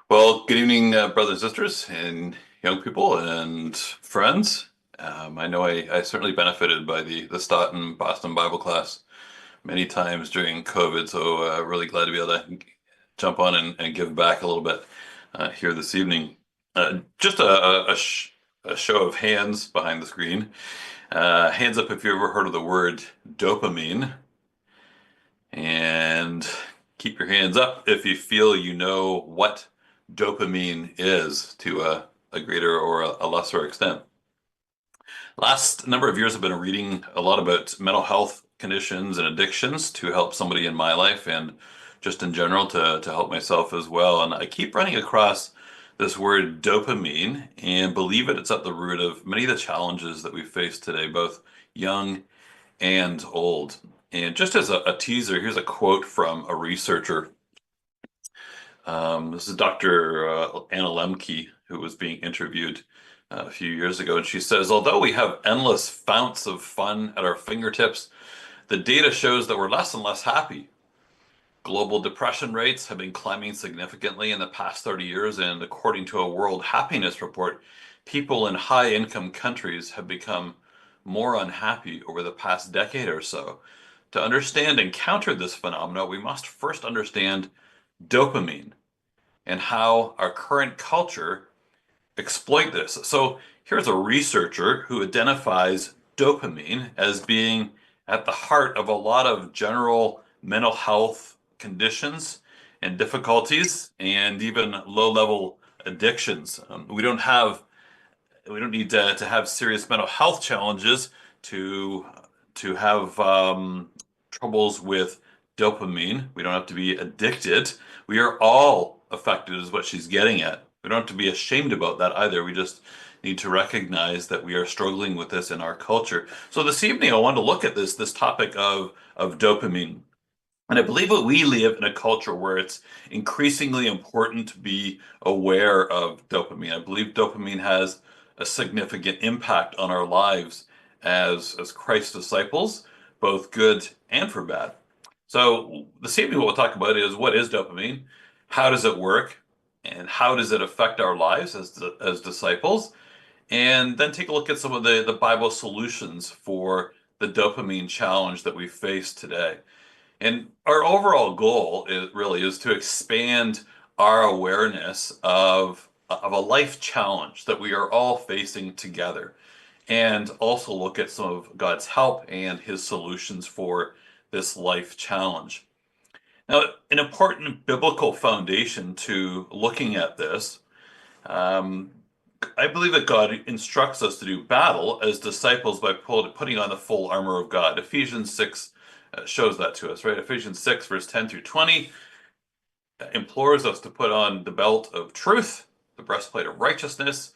Well, good evening, brothers and sisters, and young people and friends. I know I certainly benefited by the Stoughton Boston Bible class many times during COVID, so really glad to be able to jump on and give back a little bit here this evening. Just a show of hands behind the screen. Hands up if you ever heard of the word dopamine, and keep your hands up if you feel you know what dopamine is to a greater or a lesser extent. Last number of years, I've been reading a lot about mental health conditions and addictions to help somebody in my life and just in general to help myself as well. And I keep running across this word dopamine and believe it's at the root of many of the challenges that we face today, both young and old. And just as a teaser, here's a quote from a researcher. This is Dr. Anna Lemke, who was being interviewed a few years ago. And she says, although we have endless founts of fun at our fingertips, the data shows that we're less and less happy. Global depression rates have been climbing significantly in the past 30 years. And according to a World Happiness Report, people in high income countries have become more unhappy over the past decade or so. To understand and counter this phenomena, we must first understand dopamine and how our current culture exploit this. So here's a researcher who identifies dopamine as being at the heart of a lot of general mental health conditions and difficulties and even low-level addictions. We don't need to have serious mental health challenges to have troubles with dopamine. We don't have to be addicted. We are all affected, is what she's getting at. We don't have to be ashamed about that either. We just need to recognize that we are struggling with this in our culture. So this evening, I want to look at this topic of dopamine. And I believe that we live in a culture where it's increasingly important to be aware of dopamine. I believe dopamine has a significant impact on our lives as Christ's disciples, both good and for bad. So this evening, what we'll talk about is what is dopamine, how does it work, and how does it affect our lives as disciples, and then take a look at some of the Bible solutions for the dopamine challenge that we face today. And our overall goal is to expand our awareness of a life challenge that we are all facing together, and also look at some of God's help and his solutions for this life challenge. Now, an important biblical foundation to looking at this, um, I believe that God instructs us to do battle as disciples by putting on the full armor of God. Ephesians 6 shows that to us, right? Ephesians 6, verse 10 through 20 implores us to put on the belt of truth, the breastplate of righteousness,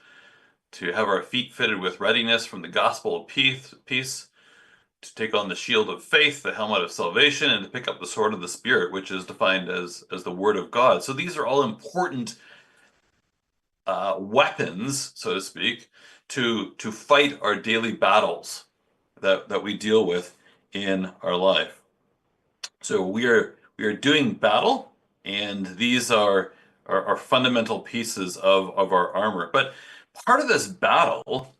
to have our feet fitted with readiness from the gospel of peace, to take on the shield of faith, the helmet of salvation, and to pick up the sword of the Spirit, which is defined as the word of God. So these are all important weapons, so to speak, to fight our daily battles that we deal with in our life. So we are doing battle, and these are fundamental pieces of our armor. But part of this battle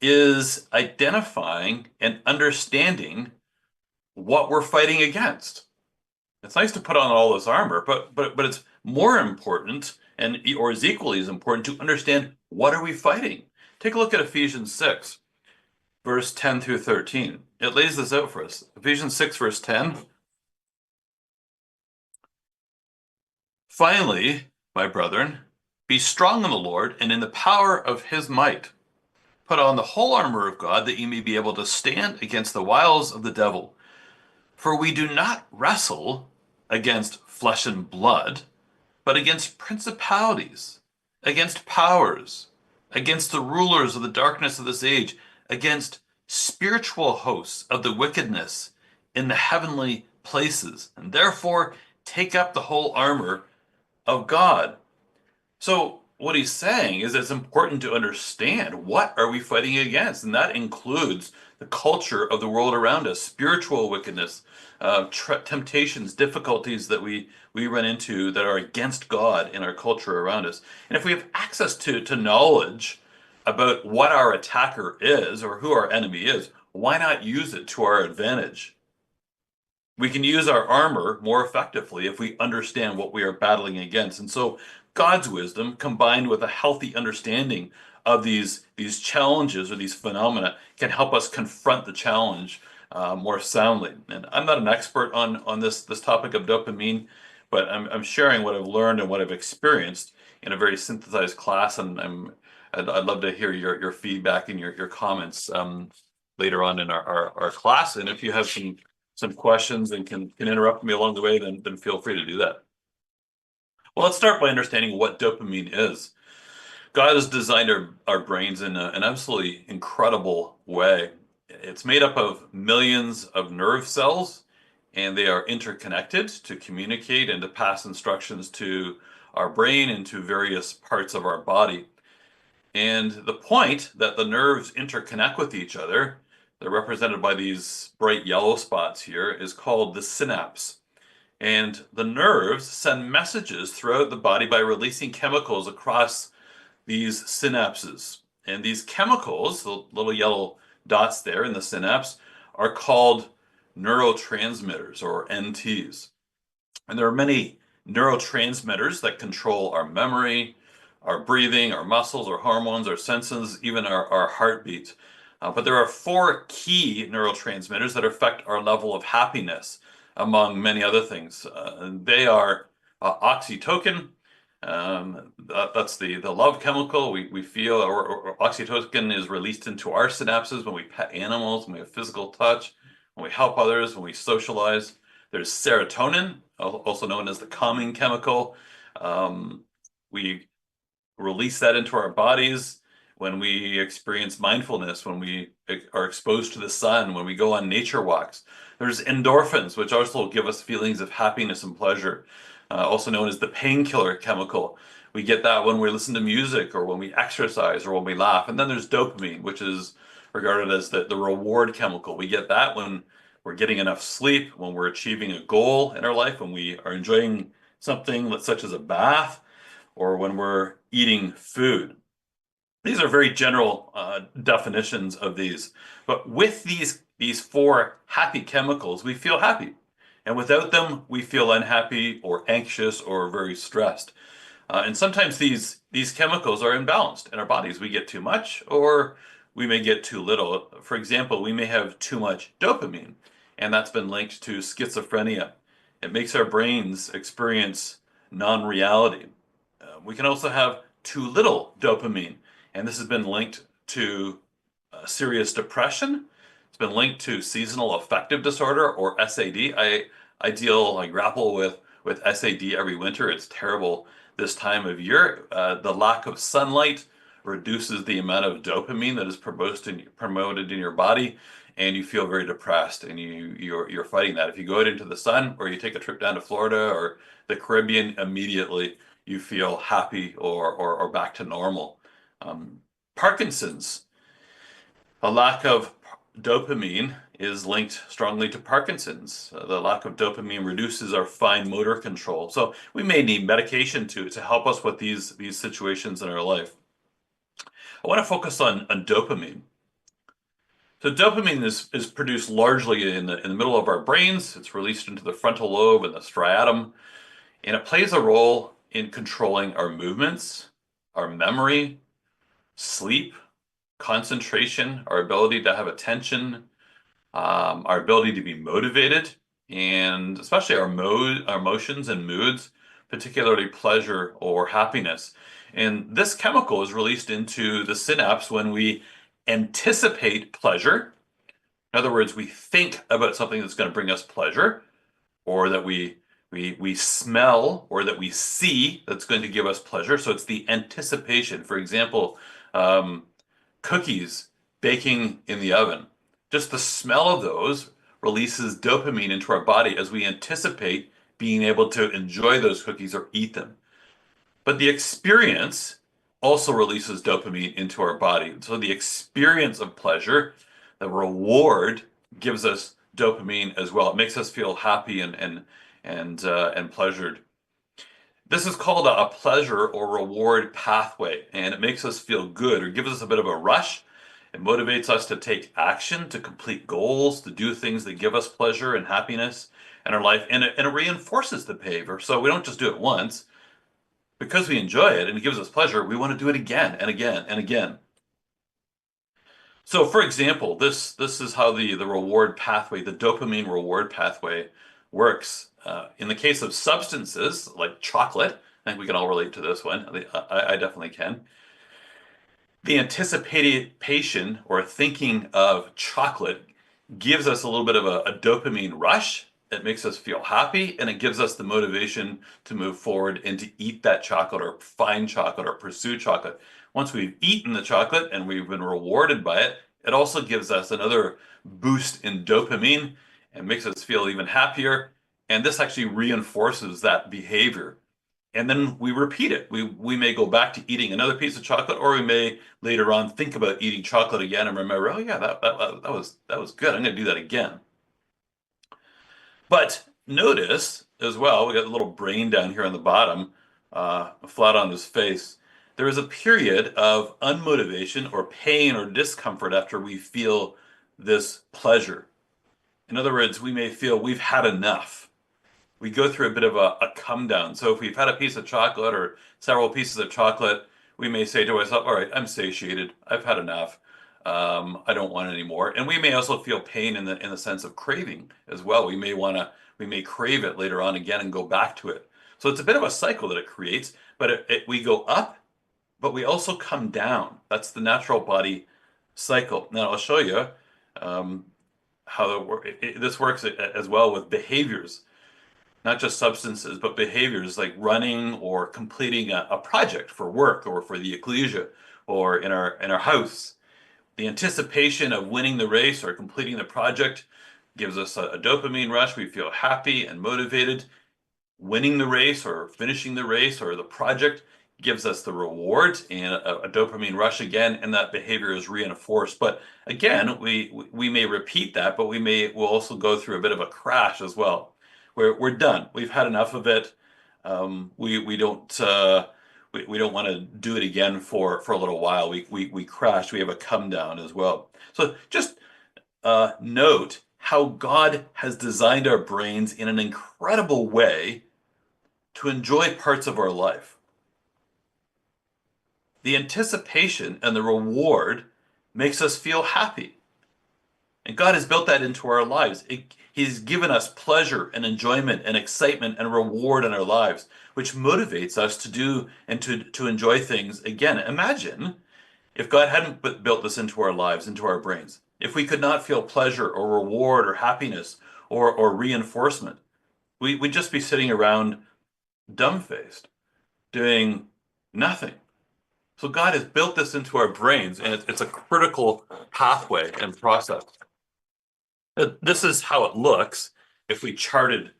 is identifying and understanding what we're fighting against. It's nice to put on all this armor, but it's more important and or is equally as important to understand what are we fighting. Take a look at Ephesians 6, verse 10 through 13. It lays this out for us. Ephesians 6, verse 10. Finally, my brethren, be strong in the Lord and in the power of his might. Put on the whole armor of God that ye may be able to stand against the wiles of the devil. For we do not wrestle against flesh and blood, but against principalities, against powers, against the rulers of the darkness of this age, against spiritual hosts of the wickedness in the heavenly places. And therefore, take up the whole armor of God. So what he's saying is it's important to understand what are we fighting against, and that includes the culture of the world around us, spiritual wickedness, temptations, difficulties that we run into that are against God in our culture around us. And if we have access to knowledge about what our attacker is or who our enemy is, why not use it to our advantage? We can use our armor more effectively if we understand what we are battling against. And so God's wisdom combined with a healthy understanding of these challenges or these phenomena can help us confront the challenge more soundly. And I'm not an expert on this topic of dopamine, but I'm sharing what I've learned and what I've experienced in a very synthesized class, and I'd love to hear your feedback and your comments later on in our class. And if you have some questions and can interrupt me along the way, then feel free to do that. Well, let's start by understanding what dopamine is. God has designed our brains in an absolutely incredible way. It's made up of millions of nerve cells, and they are interconnected to communicate and to pass instructions to our brain and to various parts of our body. And the point that the nerves interconnect with each other, they're represented by these bright yellow spots here, is called the synapse. And the nerves send messages throughout the body by releasing chemicals across these synapses. And these chemicals, the little yellow dots there in the synapse, are called neurotransmitters or NTs. And there are many neurotransmitters that control our memory, our breathing, our muscles, our hormones, our senses, even our heartbeat. But there are four key neurotransmitters that affect our level of happiness, among many other things. They are oxytocin. That's the love chemical we feel, or oxytocin is released into our synapses when we pet animals, when we have physical touch, when we help others, when we socialize. There's serotonin, also known as the calming chemical. We release that into our bodies when we experience mindfulness, when we are exposed to the sun, when we go on nature walks. There's endorphins, which also give us feelings of happiness and pleasure, also known as the painkiller chemical. We get that when we listen to music or when we exercise or when we laugh. And then there's dopamine, which is regarded as the reward chemical. We get that when we're getting enough sleep, when we're achieving a goal in our life, when we are enjoying something such as a bath, or when we're eating food. These are very general definitions of these. But with these four happy chemicals, we feel happy. And without them, we feel unhappy or anxious or very stressed. And sometimes these chemicals are imbalanced in our bodies. We get too much or we may get too little. For example, we may have too much dopamine, and that's been linked to schizophrenia. It makes our brains experience non-reality. We can also have too little dopamine, and this has been linked to serious depression. It's been linked to seasonal affective disorder or SAD. I grapple with SAD every winter. It's terrible this time of year. The lack of sunlight reduces the amount of dopamine that is promoted in your body, and you feel very depressed, and you're fighting that. If you go out into the sun or you take a trip down to Florida or the Caribbean, immediately you feel happy or back to normal. Parkinson's, a lack of dopamine is linked strongly to Parkinson's. The lack of dopamine reduces our fine motor control. So we may need medication to help us with these situations in our life. I want to focus on dopamine. So dopamine is produced largely in the middle of our brains. It's released into the frontal lobe and the striatum, and it plays a role in controlling our movements, our memory, sleep, concentration, our ability to have attention, our ability to be motivated, and especially our emotions and moods, particularly pleasure or happiness. And this chemical is released into the synapse when we anticipate pleasure. In other words, we think about something that's going to bring us pleasure, or that we smell or that we see that's going to give us pleasure. So it's the anticipation. For example, cookies baking in the oven. Just the smell of those releases dopamine into our body as we anticipate being able to enjoy those cookies or eat them. But the experience also releases dopamine into our body. So the experience of pleasure, the reward, gives us dopamine as well. It makes us feel happy and pleasured. This is called a pleasure or reward pathway, and it makes us feel good or gives us a bit of a rush. It motivates us to take action, to complete goals, to do things that give us pleasure and happiness in our life, and it reinforces the behavior. So we don't just do it once. Because we enjoy it and it gives us pleasure, we want to do it again and again and again. So, for example, this is how the reward pathway, the dopamine reward pathway, works. In the case of substances like chocolate, I think we can all relate to this one. I definitely can. The anticipation or thinking of chocolate gives us a little bit of a dopamine rush. It makes us feel happy and it gives us the motivation to move forward and to eat that chocolate or find chocolate or pursue chocolate. Once we've eaten the chocolate and we've been rewarded by it, it also gives us another boost in dopamine and makes us feel even happier. And this actually reinforces that behavior. And then we repeat it. We may go back to eating another piece of chocolate, or we may later on think about eating chocolate again and remember, oh yeah, that was good. I'm going to do that again. But notice as well, we got a little brain down here on the bottom, flat on his face. There is a period of unmotivation or pain or discomfort after we feel this pleasure. In other words, we may feel we've had enough. We go through a bit of a come down. So if we've had a piece of chocolate or several pieces of chocolate, we may say to ourselves, all right, I'm satiated. I've had enough. I don't want any more. And we may also feel pain in the sense of craving as well. We may crave it later on again and go back to it. So it's a bit of a cycle that it creates, but we go up, but we also come down. That's the natural body cycle. Now I'll show you um, how this works as well with behaviors, not just substances, but behaviors like running or completing a project for work or for the ecclesia or in our house. The anticipation of winning the race or completing the project gives us a dopamine rush. We feel happy and motivated. Winning the race or finishing the race or the project gives us the reward and a dopamine rush again, and that behavior is reinforced. But again, we may repeat that, but we'll also go through a bit of a crash as well, where we're done. We've had enough of it. We don't want to do it again for a little while. We crash. We have a come down as well. So just note how God has designed our brains in an incredible way to enjoy parts of our life. The anticipation and the reward makes us feel happy. And God has built that into our lives. He's given us pleasure and enjoyment and excitement and reward in our lives, which motivates us to do and to enjoy things again. Imagine if God hadn't built this into our lives, into our brains, if we could not feel pleasure or reward or happiness or reinforcement, we'd just be sitting around dumbfaced, doing nothing. So God has built this into our brains, and it's a critical pathway and process. This is how it looks if we charted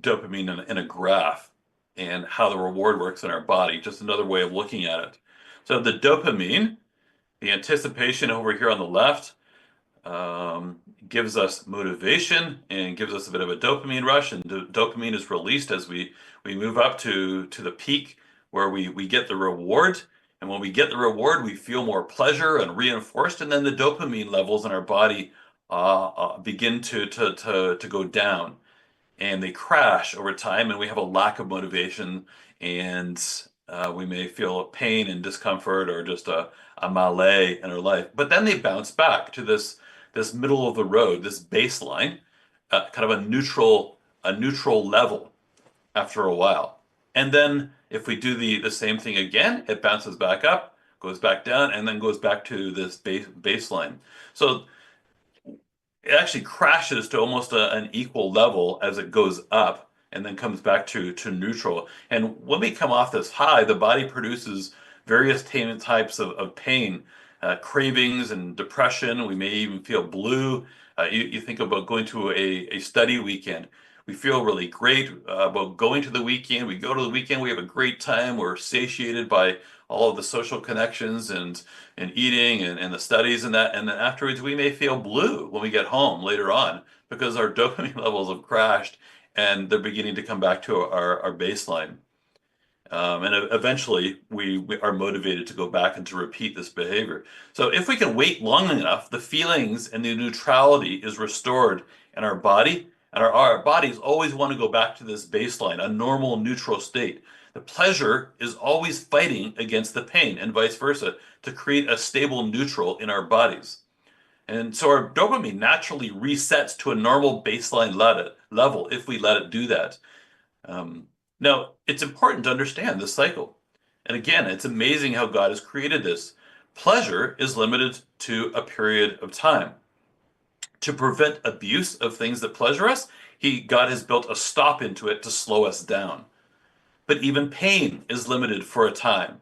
dopamine in a graph and how the reward works in our body, just another way of looking at it. So the dopamine, the anticipation over here on the left, gives us motivation and gives us a bit of a dopamine rush, and dopamine is released as we move up to the peak where we get the reward. And when we get the reward, we feel more pleasure and reinforced, and then the dopamine levels in our body begin to go down, and they crash over time, and we have a lack of motivation, and we may feel pain and discomfort or just a malaise in our life. But then they bounce back to this middle of the road, this baseline, kind of a neutral level after a while. And then if we do the same thing again, it bounces back up, goes back down, and then goes back to this baseline. So it actually crashes to almost an equal level as it goes up and then comes back to neutral. And when we come off this high, the body produces various types of pain, cravings and depression. We may even feel blue. You think about going to a study weekend. We feel really great about going to the weekend. We go to the weekend, we have a great time. We're satiated by all of the social connections and eating and the studies and that. And then afterwards, we may feel blue when we get home later on because our dopamine levels have crashed and they're beginning to come back to our baseline. And eventually, we are motivated to go back and to repeat this behavior. So if we can wait long enough, the feelings and the neutrality is restored in our body, and our bodies always want to go back to this baseline, a normal neutral state. The pleasure is always fighting against the pain, and vice versa, to create a stable neutral in our bodies. And so our dopamine naturally resets to a normal baseline level if we let it do that. Um, Now, it's important to understand this cycle. And again, it's amazing how God has created this. Pleasure is limited to a period of time. To prevent abuse of things that pleasure us, God has built a stop into it to slow us down. But even pain is limited for a time.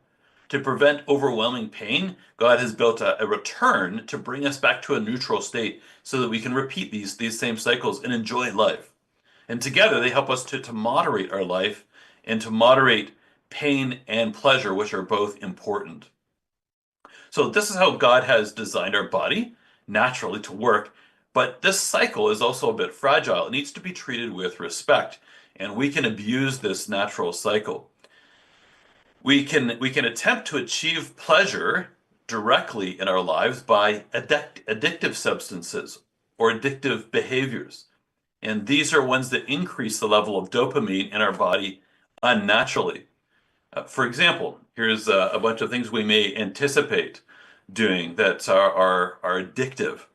To prevent overwhelming pain, God has built a return to bring us back to a neutral state so that we can repeat these same cycles and enjoy life. And together they help us to moderate our life and to moderate pain and pleasure, which are both important. So, this is how God has designed our body naturally to work. But this cycle is also a bit fragile. It needs to be treated with respect. And we can abuse this natural cycle. We can attempt to achieve pleasure directly in our lives by addictive substances or addictive behaviors. And these are ones that increase the level of dopamine in our body unnaturally. For example, here's a bunch of things we may anticipate doing that are addictive.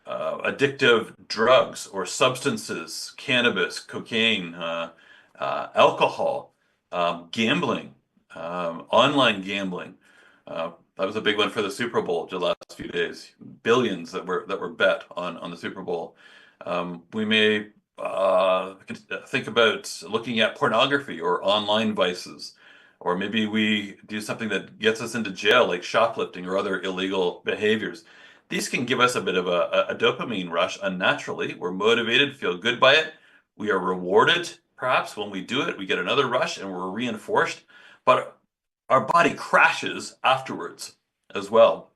Addictive drugs or substances, cannabis, cocaine, alcohol, gambling, online gambling. That was a big one for the Super Bowl the last few days. Billions that were bet on the Super Bowl. We may think about looking at pornography or online vices, or maybe we do something that gets us into jail, like shoplifting or other illegal behaviors. These can give us a bit of a dopamine rush unnaturally. We're motivated, feel good by it. We are rewarded, perhaps, when we do it. We get another rush and we're reinforced, but our body crashes afterwards as well.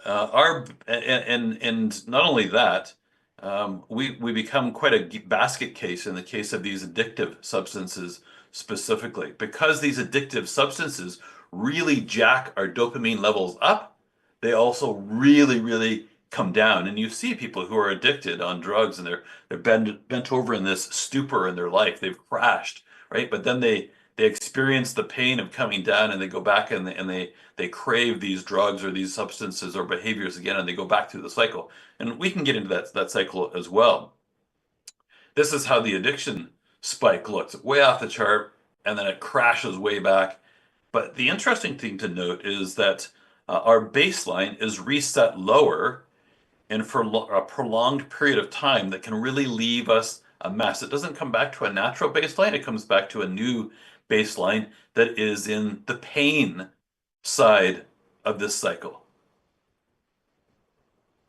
Our and not only that, we become quite a basket case in the case of these addictive substances specifically, because these addictive substances really jack our dopamine levels up. They also really come down, and you see people who are addicted on drugs, and they're bent over in this stupor in their life. They've crashed, right? But then they experience the pain of coming down, and they go back and they crave these drugs or these substances or behaviors again, and they go back through the cycle. And we can get into that cycle as well. This is how the addiction spike looks, way off the chart, and then it crashes way back. But the interesting thing to note is that our baseline is reset lower and for a prolonged period of time that can really leave us a mess. It doesn't come back to a natural baseline, it comes back to a new baseline that is in the pain side of this cycle.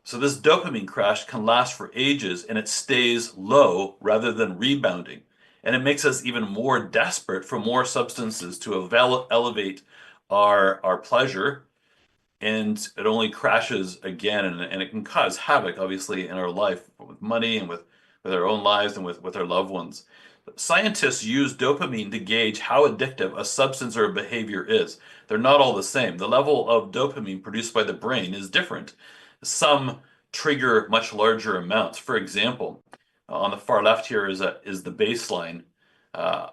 So this dopamine crash can last for ages and it stays low rather than rebounding. And it makes us even more desperate for more substances to elevate our pleasure, and it only crashes again, and it can cause havoc, obviously, in our life with money and with our own lives and with our loved ones. Scientists use dopamine to gauge how addictive a substance or a behavior is. They're not all the same. The level of dopamine produced by the brain is different. Some trigger much larger amounts. For example, on the far left here is the baseline uh,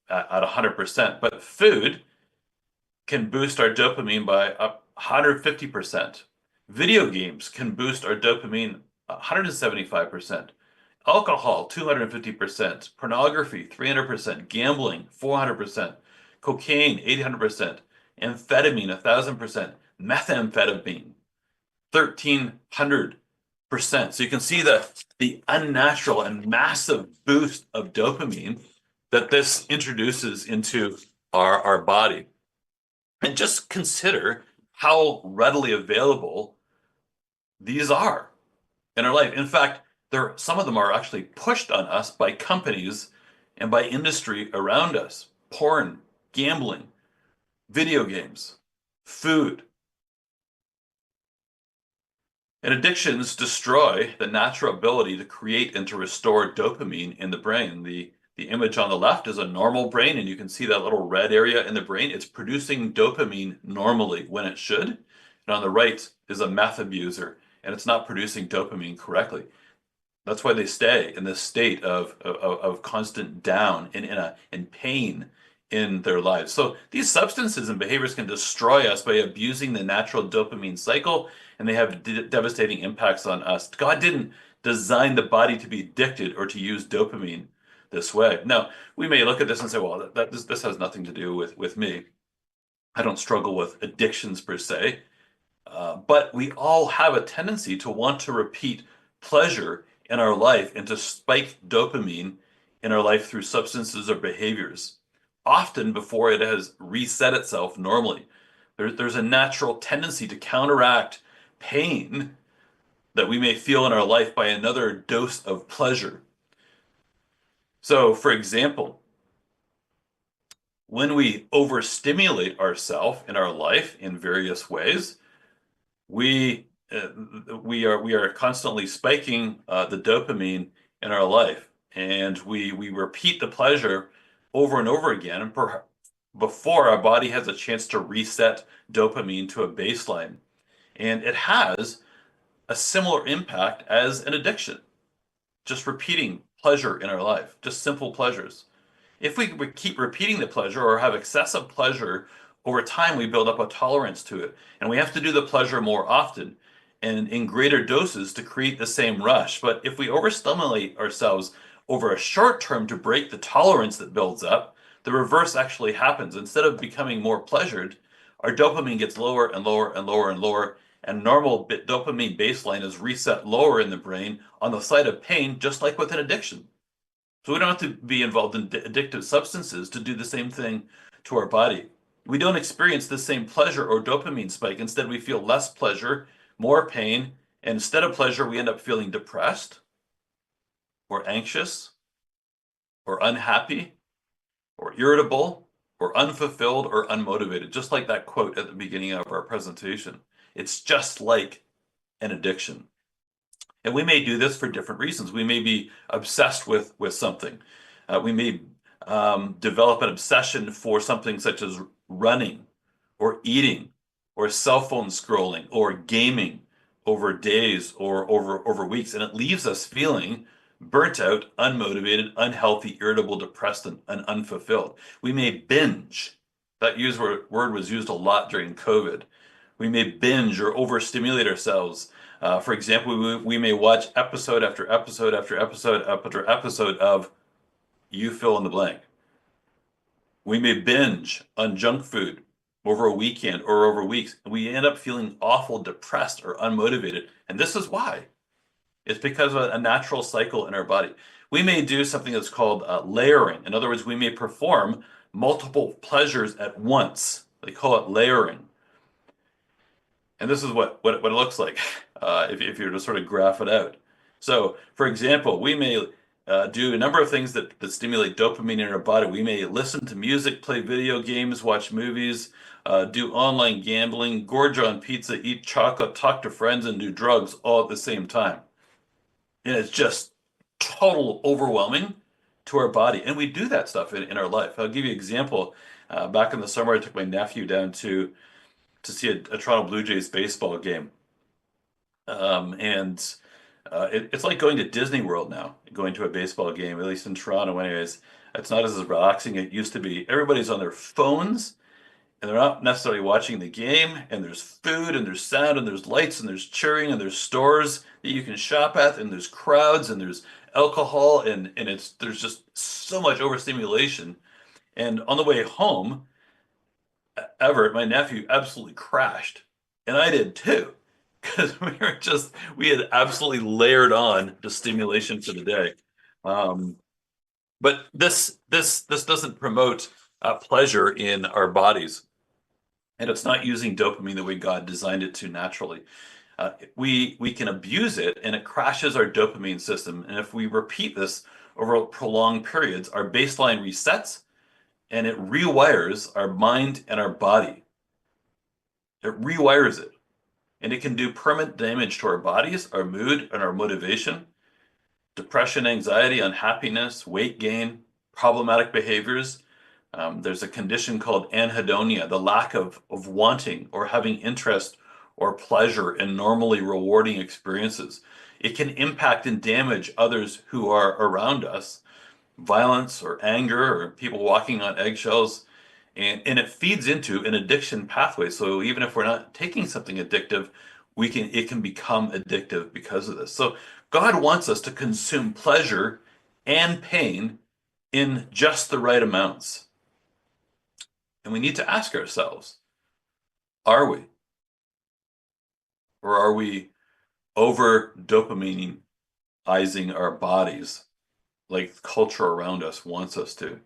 at 100%. But food can boost our dopamine by 150%. Video games can boost our dopamine 175%. Alcohol, 250%. Pornography, 300%. Gambling, 400%. Cocaine, 800%. Amphetamine, 1,000%. Methamphetamine, 1,300%. So you can see the unnatural and massive boost of dopamine that this introduces into our body. And just consider how readily available these are in our life. In fact, Some of them are actually pushed on us by companies and by industry around us. Porn, gambling, video games, food. And addictions destroy the natural ability to create and to restore dopamine in the brain. The image on the left is a normal brain, and you can see that little red area in the brain. It's producing dopamine normally when it should. And on the right is a meth abuser, and it's not producing dopamine correctly. That's why they stay in this state of constant down and in pain in their lives. So these substances and behaviors can destroy us by abusing the natural dopamine cycle, and they have devastating impacts on us. God didn't design the body to be addicted or to use dopamine this way. Now, we may look at this and say, well, this has nothing to do with me. I don't struggle with addictions per se. But we all have a tendency to want to repeat pleasure in our life and to spike dopamine in our life through substances or behaviors, often before it has reset itself normally. There's a natural tendency to counteract pain that we may feel in our life by another dose of pleasure. So, for example, when we overstimulate ourselves in our life in various ways, we we are constantly spiking the dopamine in our life, and we repeat the pleasure over and over again, and before our body has a chance to reset dopamine to a baseline. And it has a similar impact as an addiction, just repeating pleasure in our life, just simple pleasures. If we keep repeating the pleasure or have excessive pleasure over time, we build up a tolerance to it. And we have to do the pleasure more often and in greater doses to create the same rush. But if we overstimulate ourselves over a short term to break the tolerance that builds up, the reverse actually happens. Instead of becoming more pleasured, our dopamine gets lower and lower and lower and lower. And normal dopamine baseline is reset lower in the brain on the side of pain, just like with an addiction. So we don't have to be involved in addictive substances to do the same thing to our body. We don't experience the same pleasure or dopamine spike. Instead, we feel less pleasure, more pain, and instead of pleasure, we end up feeling depressed or anxious or unhappy or irritable or unfulfilled or unmotivated, just like that quote at the beginning of our presentation. It's just like an addiction. And we may do this for different reasons. We may be obsessed with something. We may develop an obsession for something such as running or eating or cell phone scrolling or gaming over days or over weeks. And it leaves us feeling burnt out, unmotivated, unhealthy, irritable, depressed, and unfulfilled. We may binge. That word was used a lot during COVID. We may binge or overstimulate ourselves. For example, we may watch episode after episode after episode after episode of you fill in the blank. We may binge on junk food over a weekend or over weeks, and we end up feeling awful, depressed, or unmotivated. And this is why. It's because of a natural cycle in our body. We may do something that's called layering. In other words, we may perform multiple pleasures at once. They call it layering. And this is what it looks like if you're to sort of graph it out. So, for example, we may do a number of things that stimulate dopamine in our body. We may listen to music, play video games, watch movies, do online gambling, gorge on pizza, eat chocolate, talk to friends, and do drugs all at the same time. And it's just total overwhelming to our body. And we do that stuff in our life. I'll give you an example. Back in the summer, I took my nephew down to see a Toronto Blue Jays baseball game. And it's like going to Disney World now, going to a baseball game, at least in Toronto anyways. It's not as relaxing as it used to be. Everybody's on their phones and they're not necessarily watching the game, and there's food and there's sound and there's lights and there's cheering and there's stores that you can shop at and there's crowds and there's alcohol and there's just so much overstimulation. And on the way home, Everett, my nephew, absolutely crashed. And I did too. Because we had absolutely layered on the stimulation for the day. But this doesn't promote pleasure in our bodies. And it's not using dopamine the way God designed it to naturally. We can abuse it and it crashes our dopamine system. And if we repeat this over prolonged periods, our baseline resets and it rewires our mind and our body. It rewires it. And it can do permanent damage to our bodies, our mood, and our motivation, depression, anxiety, unhappiness, weight gain, problematic behaviors. There's a condition called anhedonia, the lack of wanting or having interest or pleasure in normally rewarding experiences. It can impact and damage others who are around us, violence or anger or people walking on eggshells. And it feeds into an addiction pathway. So even if we're not taking something addictive, it can become addictive because of this. So God wants us to consume pleasure and pain in just the right amounts. And we need to ask ourselves, are we? Or are we over dopamineizing our bodies like culture around us wants us to?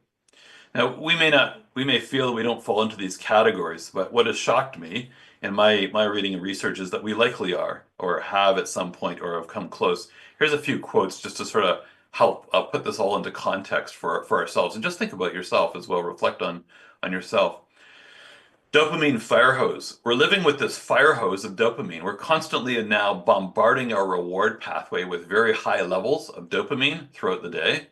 Now, we may feel that we don't fall into these categories, but what has shocked me in my reading and research is that we likely are, or have at some point, or have come close. Here's a few quotes just to sort of help put this all into context for ourselves, and just think about yourself as well. Reflect on yourself. Dopamine fire hose. We're living with this fire hose of dopamine. We're constantly and now bombarding our reward pathway with very high levels of dopamine throughout the day,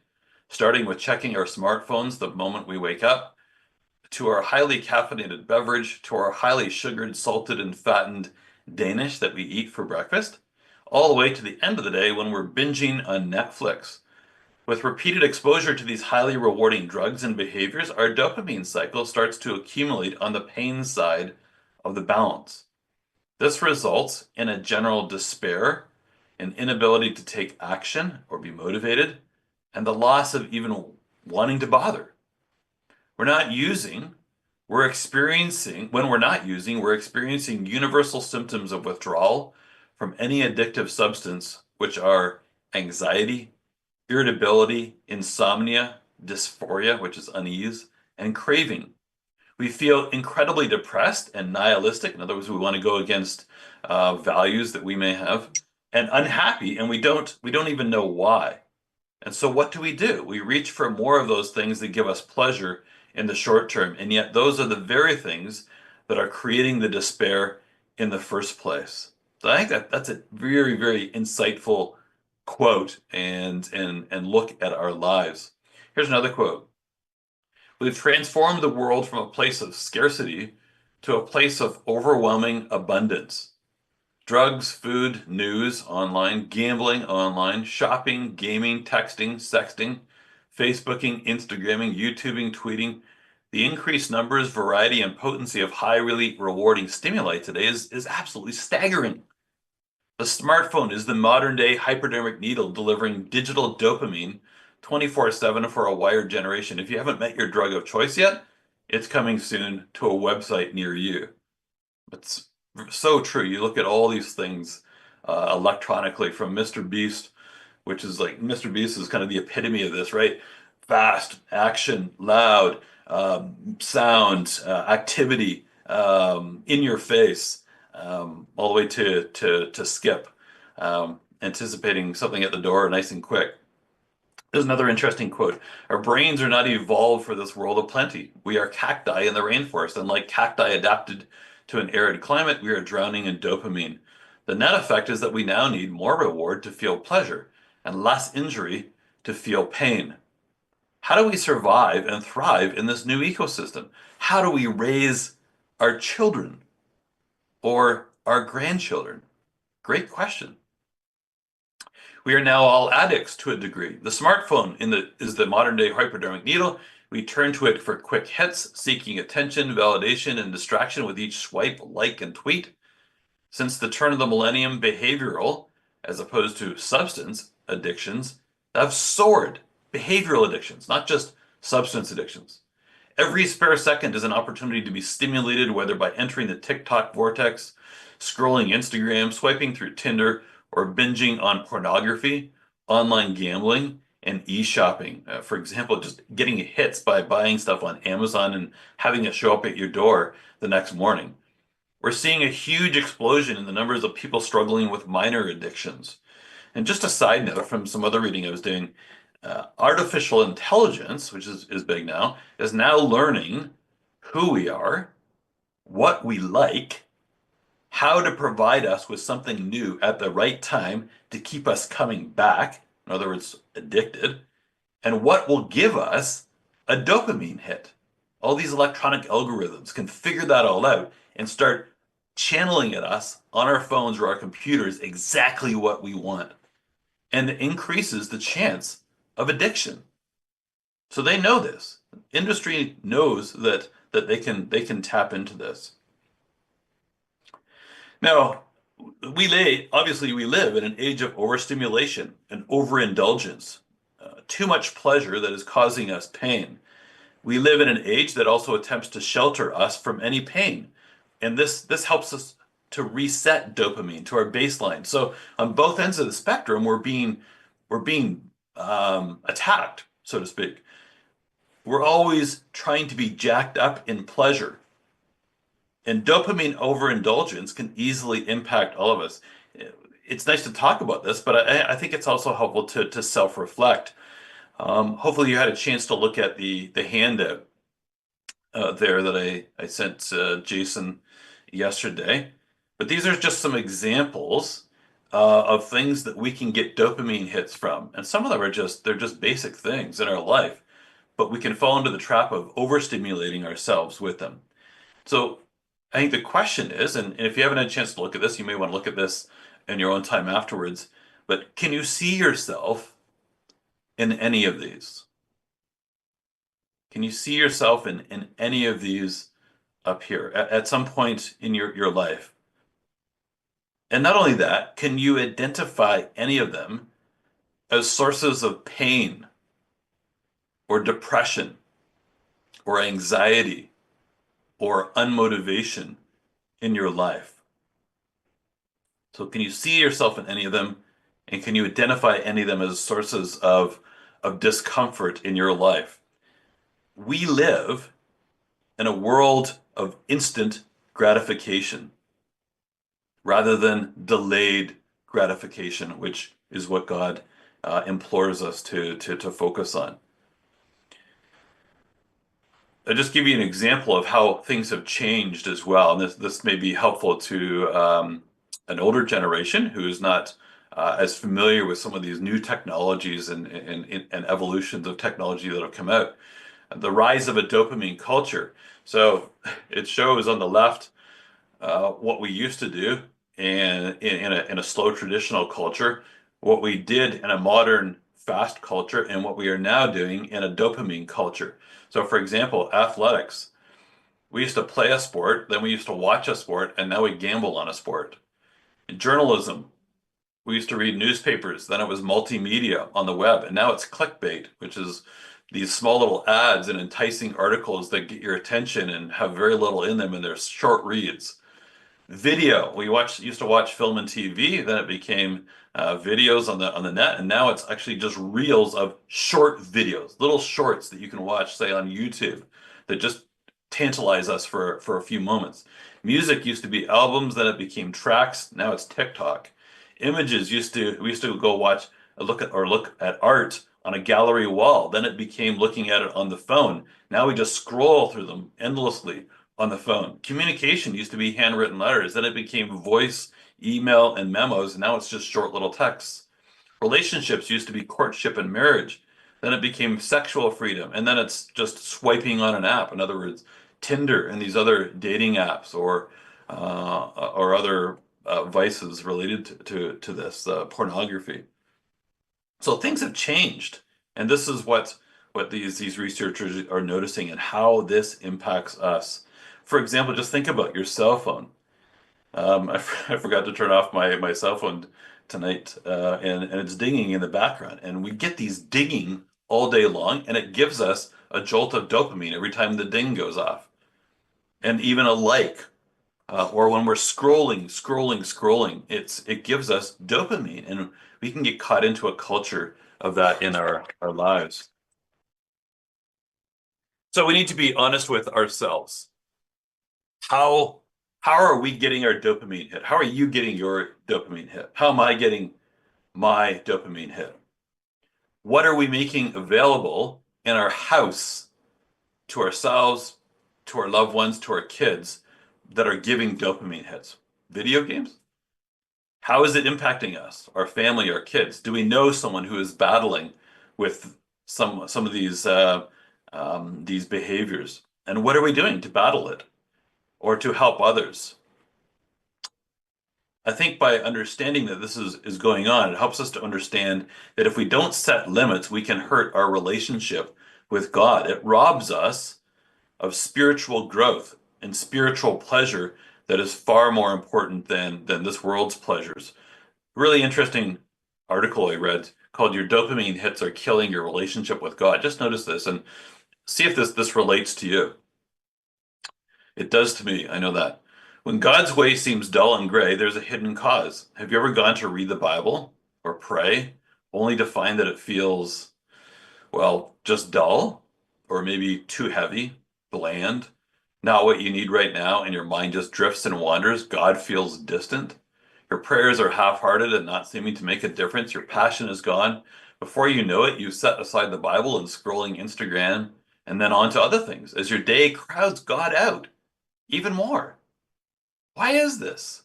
starting with checking our smartphones the moment we wake up, to our highly caffeinated beverage, to our highly sugared, salted, and fattened Danish that we eat for breakfast, all the way to the end of the day when we're binging on Netflix. With repeated exposure to these highly rewarding drugs and behaviors, our dopamine cycle starts to accumulate on the pain side of the balance. This results in a general despair, an inability to take action or be motivated, and the loss of even wanting to bother. We're not using, we're experiencing, when we're not using, we're experiencing universal symptoms of withdrawal from any addictive substance, which are anxiety, irritability, insomnia, dysphoria, which is unease, and craving. We feel incredibly depressed and nihilistic. In other words, we want to go against values that we may have, and unhappy, and we don't even know why. And so what do? We reach for more of those things that give us pleasure in the short term, and yet those are the very things that are creating the despair in the first place. So I think that's a very, very insightful quote and look at our lives. Here's another quote. We've transformed the world from a place of scarcity to a place of overwhelming abundance. Drugs, food, news online, gambling online, shopping, gaming, texting, sexting, Facebooking, Instagramming, YouTubing, tweeting. The increased numbers, variety, and potency of highly rewarding stimuli today is absolutely staggering. The smartphone is the modern day hypodermic needle delivering digital dopamine 24/7 for a wired generation. If you haven't met your drug of choice yet, it's coming soon to a website near you. It's so true. You look at all these things electronically from Mr. Beast, which is like Mr. Beast is kind of the epitome of this, right? Fast, action, loud, sound, activity, in your face, all the way to skip, anticipating something at the door, nice and quick. There's another interesting quote. Our brains are not evolved for this world of plenty. We are cacti in the rainforest, and like cacti adapted to an arid climate, we are drowning in dopamine. The net effect is that we now need more reward to feel pleasure and less injury to feel pain. How do we survive and thrive in this new ecosystem? How do we raise our children or our grandchildren? Great question. We are now all addicts to a degree. The smartphone is the modern day hypodermic needle. We turn to it for quick hits, seeking attention, validation, and distraction with each swipe, like, and tweet. Since the turn of the millennium, behavioral, as opposed to substance addictions, have soared. Behavioral addictions, not just substance addictions. Every spare second is an opportunity to be stimulated, whether by entering the TikTok vortex, scrolling Instagram, swiping through Tinder, or binging on pornography, online gambling, and e-shopping. For example, just getting hits by buying stuff on Amazon and having it show up at your door the next morning. We're seeing a huge explosion in the numbers of people struggling with minor addictions. And just a side note from some other reading I was doing, artificial intelligence, which is big now, is now learning who we are, what we like, how to provide us with something new at the right time to keep us coming back, in other words, addicted, and what will give us a dopamine hit. All these electronic algorithms can figure that all out and start channeling at us on our phones or our computers exactly what we want. And it increases the chance of addiction. So they know this. Industry knows that they can tap into this. Now, obviously we live in an age of overstimulation and overindulgence, too much pleasure that is causing us pain. We live in an age that also attempts to shelter us from any pain, and this helps us to reset dopamine to our baseline. So on both ends of the spectrum, we're being attacked, so to speak. We're always trying to be jacked up in pleasure. And dopamine overindulgence can easily impact all of us. It's nice to talk about this, but I think it's also helpful to self-reflect. Hopefully you had a chance to look at the handout there that I sent Jason yesterday. But these are just some examples of things that we can get dopamine hits from. And some of them they're just basic things in our life, but we can fall into the trap of overstimulating ourselves with them. So I think the question is, and if you haven't had a chance to look at this, you may want to look at this in your own time afterwards, but can you see yourself in any of these? Can you see yourself in any of these up here at some point in your life? And not only that, can you identify any of them as sources of pain or depression or anxiety or unmotivation in your life? So can you see yourself in any of them? And can you identify any of them as sources of discomfort in your life? We live in a world of instant gratification rather than delayed gratification, which is what God implores us to focus on. I'll just give you an example of how things have changed as well. And this may be helpful to an older generation who is not as familiar with some of these new technologies and evolutions of technology that have come out. The rise of a dopamine culture. So it shows on the left what we used to do in a slow traditional culture, what we did in a modern fast culture, and what we are now doing in a dopamine culture. So, for example, athletics. We used to play a sport, then we used to watch a sport, and now we gamble on a sport. In journalism, we used to read newspapers, then it was multimedia on the web, and now it's clickbait, which is these small little ads and enticing articles that get your attention and have very little in them, and they're short reads. Video, used to watch film and TV, then it became videos on the net, and now it's actually just reels of short videos, little shorts that you can watch, say on YouTube, that just tantalize us for a few moments. Music used to be albums, then it became tracks, now it's TikTok. Images we used to go look at art on a gallery wall, then it became looking at it on the phone. Now we just scroll through them endlessly on the phone. Communication used to be handwritten letters, then it became voice, email, and memos, and now it's just short little texts. Relationships used to be courtship and marriage, then it became sexual freedom, and then it's just swiping on an app. In other words, Tinder and these other dating apps or other vices related to this pornography. So things have changed, and this is what these researchers are noticing and how this impacts us. For example, just think about your cell phone. I forgot to turn off my cell phone tonight, and it's dinging in the background. And we get these dinging all day long, and it gives us a jolt of dopamine every time the ding goes off. And even a like, or when we're scrolling, it gives us dopamine, and we can get caught into a culture of that in our lives. So we need to be honest with ourselves. How How are we getting our dopamine hit? How are you getting your dopamine hit? How am I getting my dopamine hit? What are we making available in our house to ourselves, to our loved ones, to our kids that are giving dopamine hits? Video games? How is it impacting us, our family, our kids? Do we know someone who is battling with some of these behaviors? And what are we doing to battle it or to help others? I think by understanding that this is going on, it helps us to understand that if we don't set limits, we can hurt our relationship with God. It robs us of spiritual growth and spiritual pleasure that is far more important than this world's pleasures. Really interesting article I read called "Your Dopamine Hits Are Killing Your Relationship with God." Just notice this and see if this relates to you. It does to me, I know that. When God's way seems dull and gray, there's a hidden cause. Have you ever gone to read the Bible or pray only to find that it feels, well, just dull or maybe too heavy, bland, not what you need right now, and your mind just drifts and wanders? God feels distant. Your prayers are half-hearted and not seeming to make a difference. Your passion is gone. Before you know it, you set aside the Bible and scrolling Instagram and then on to other things as your day crowds God out even more. Why is this?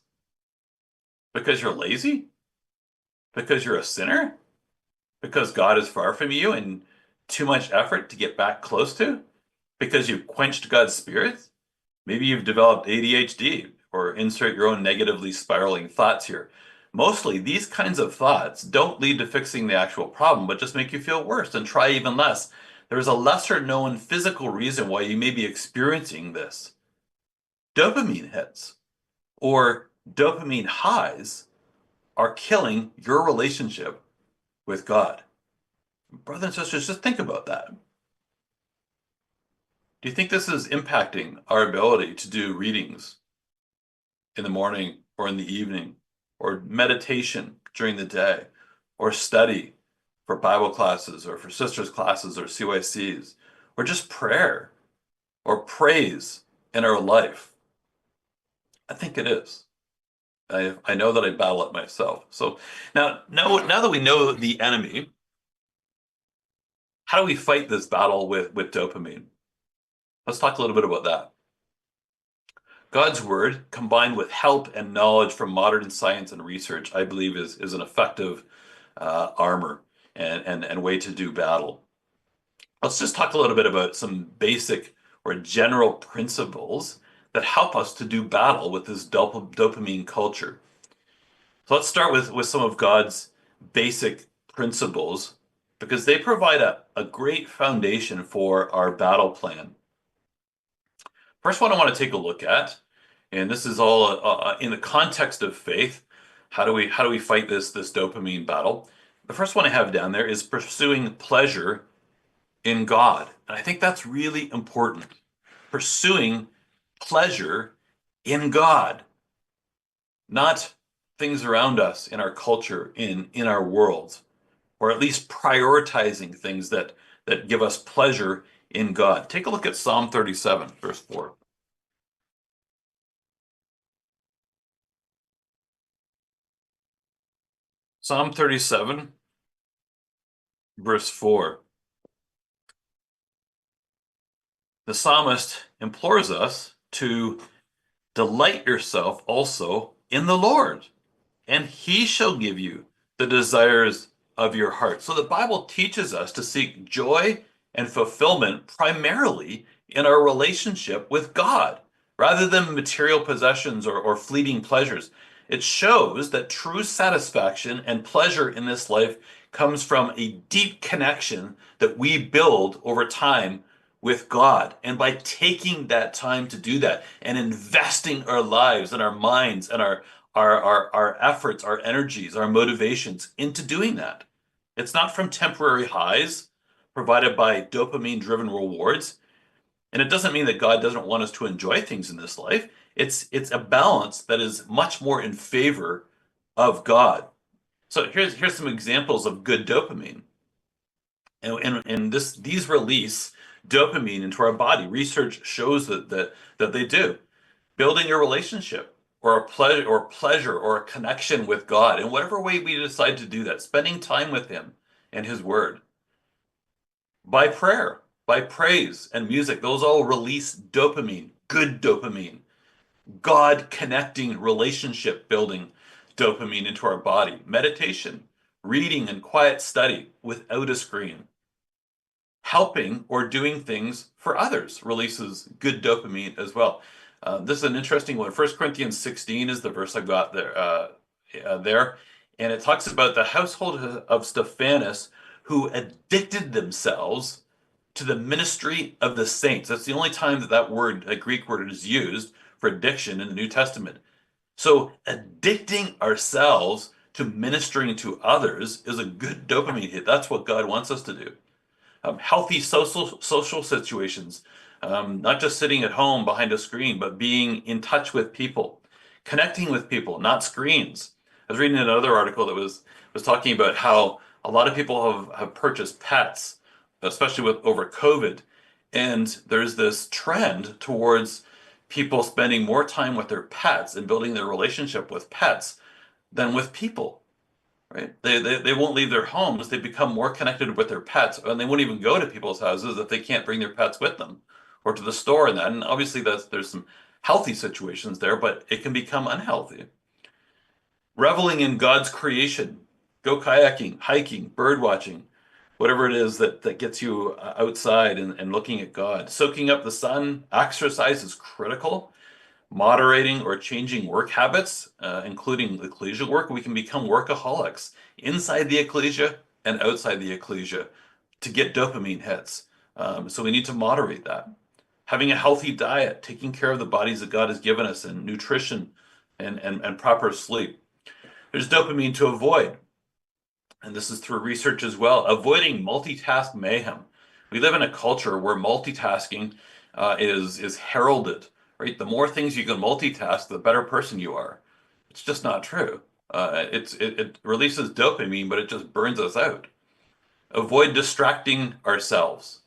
Because you're lazy? Because you're a sinner? Because God is far from you and too much effort to get back close to? Because you've quenched God's spirit? Maybe you've developed ADHD or insert your own negatively spiraling thoughts here. Mostly, these kinds of thoughts don't lead to fixing the actual problem, but just make you feel worse and try even less. There's a lesser known physical reason why you may be experiencing this. Dopamine hits or dopamine highs are killing your relationship with God. Brothers and sisters, just think about that. Do you think this is impacting our ability to do readings in the morning or in the evening, or meditation during the day, or study for Bible classes or for sisters' classes or CYCs, or just prayer or praise in our life? I think it is. I know that I battle it myself. So now that we know the enemy, how do we fight this battle with dopamine? Let's talk a little bit about that. God's word, combined with help and knowledge from modern science and research, I believe is an effective armor and way to do battle. Let's just talk a little bit about some basic or general principles that help us to do battle with this dopamine culture. So let's start with some of God's basic principles because they provide a great foundation for our battle plan. First one I want to take a look at, and this is all in the context of faith. How do we fight this dopamine battle? The first one I have down there is pursuing pleasure in God. And I think that's really important. Pursuing pleasure in God, not things around us in our culture, in our world, or at least prioritizing things that give us pleasure in God. Take a look at Psalm 37, verse 4. Psalm 37, verse 4. The psalmist implores us to delight yourself also in the Lord, and he shall give you the desires of your heart. So the Bible teaches us to seek joy and fulfillment primarily in our relationship with God rather than material possessions or fleeting pleasures. It shows that true satisfaction and pleasure in this life comes from a deep connection that we build over time with God. And by taking that time to do that and investing our lives and our minds and our efforts, our energies, our motivations into doing that. It's not from temporary highs provided by dopamine driven rewards. And it doesn't mean that God doesn't want us to enjoy things in this life. It's a balance that is much more in favor of God. So here's some examples of good dopamine. And these release dopamine into our body. Research shows that they do. building a relationship or pleasure or a connection with God in whatever way we decide to do that, spending time with Him and His Word. By prayer, by praise and music, those all release dopamine, good dopamine, God connecting, relationship building dopamine into our body. Meditation, reading and quiet study without a screen, helping or doing things for others releases good dopamine as well. This is an interesting one. 1 Corinthians 16 is the verse I've got there, and it talks about the household of Stephanus who addicted themselves to the ministry of the saints. That's the only time that word, a Greek word, is used for addiction in the New Testament. So addicting ourselves to ministering to others is a good dopamine hit. That's what God wants us to do. Healthy social situations, not just sitting at home behind a screen, but being in touch with people, connecting with people, not screens. I was reading another article that was talking about how a lot of people have purchased pets, especially with over COVID, and there's this trend towards people spending more time with their pets and building their relationship with pets than with people. Right? They won't leave their homes. They become more connected with their pets, and they won't even go to people's houses if they can't bring their pets with them or to the store and that. And obviously there's some healthy situations there, but it can become unhealthy. Reveling in God's creation, go kayaking, hiking, bird watching, whatever it is that gets you outside and looking at God. Soaking up the sun, exercise is critical. Moderating or changing work habits, including ecclesial work, we can become workaholics inside the ecclesia and outside the ecclesia to get dopamine hits. So we need to moderate that. Having a healthy diet, taking care of the bodies that God has given us, and nutrition and proper sleep. There's dopamine to avoid, and this is through research as well, avoiding multitask mayhem. We live in a culture where multitasking is heralded, right? The more things you can multitask, the better person you are. It's just not true. It releases dopamine, but it just burns us out. Avoid distracting ourselves.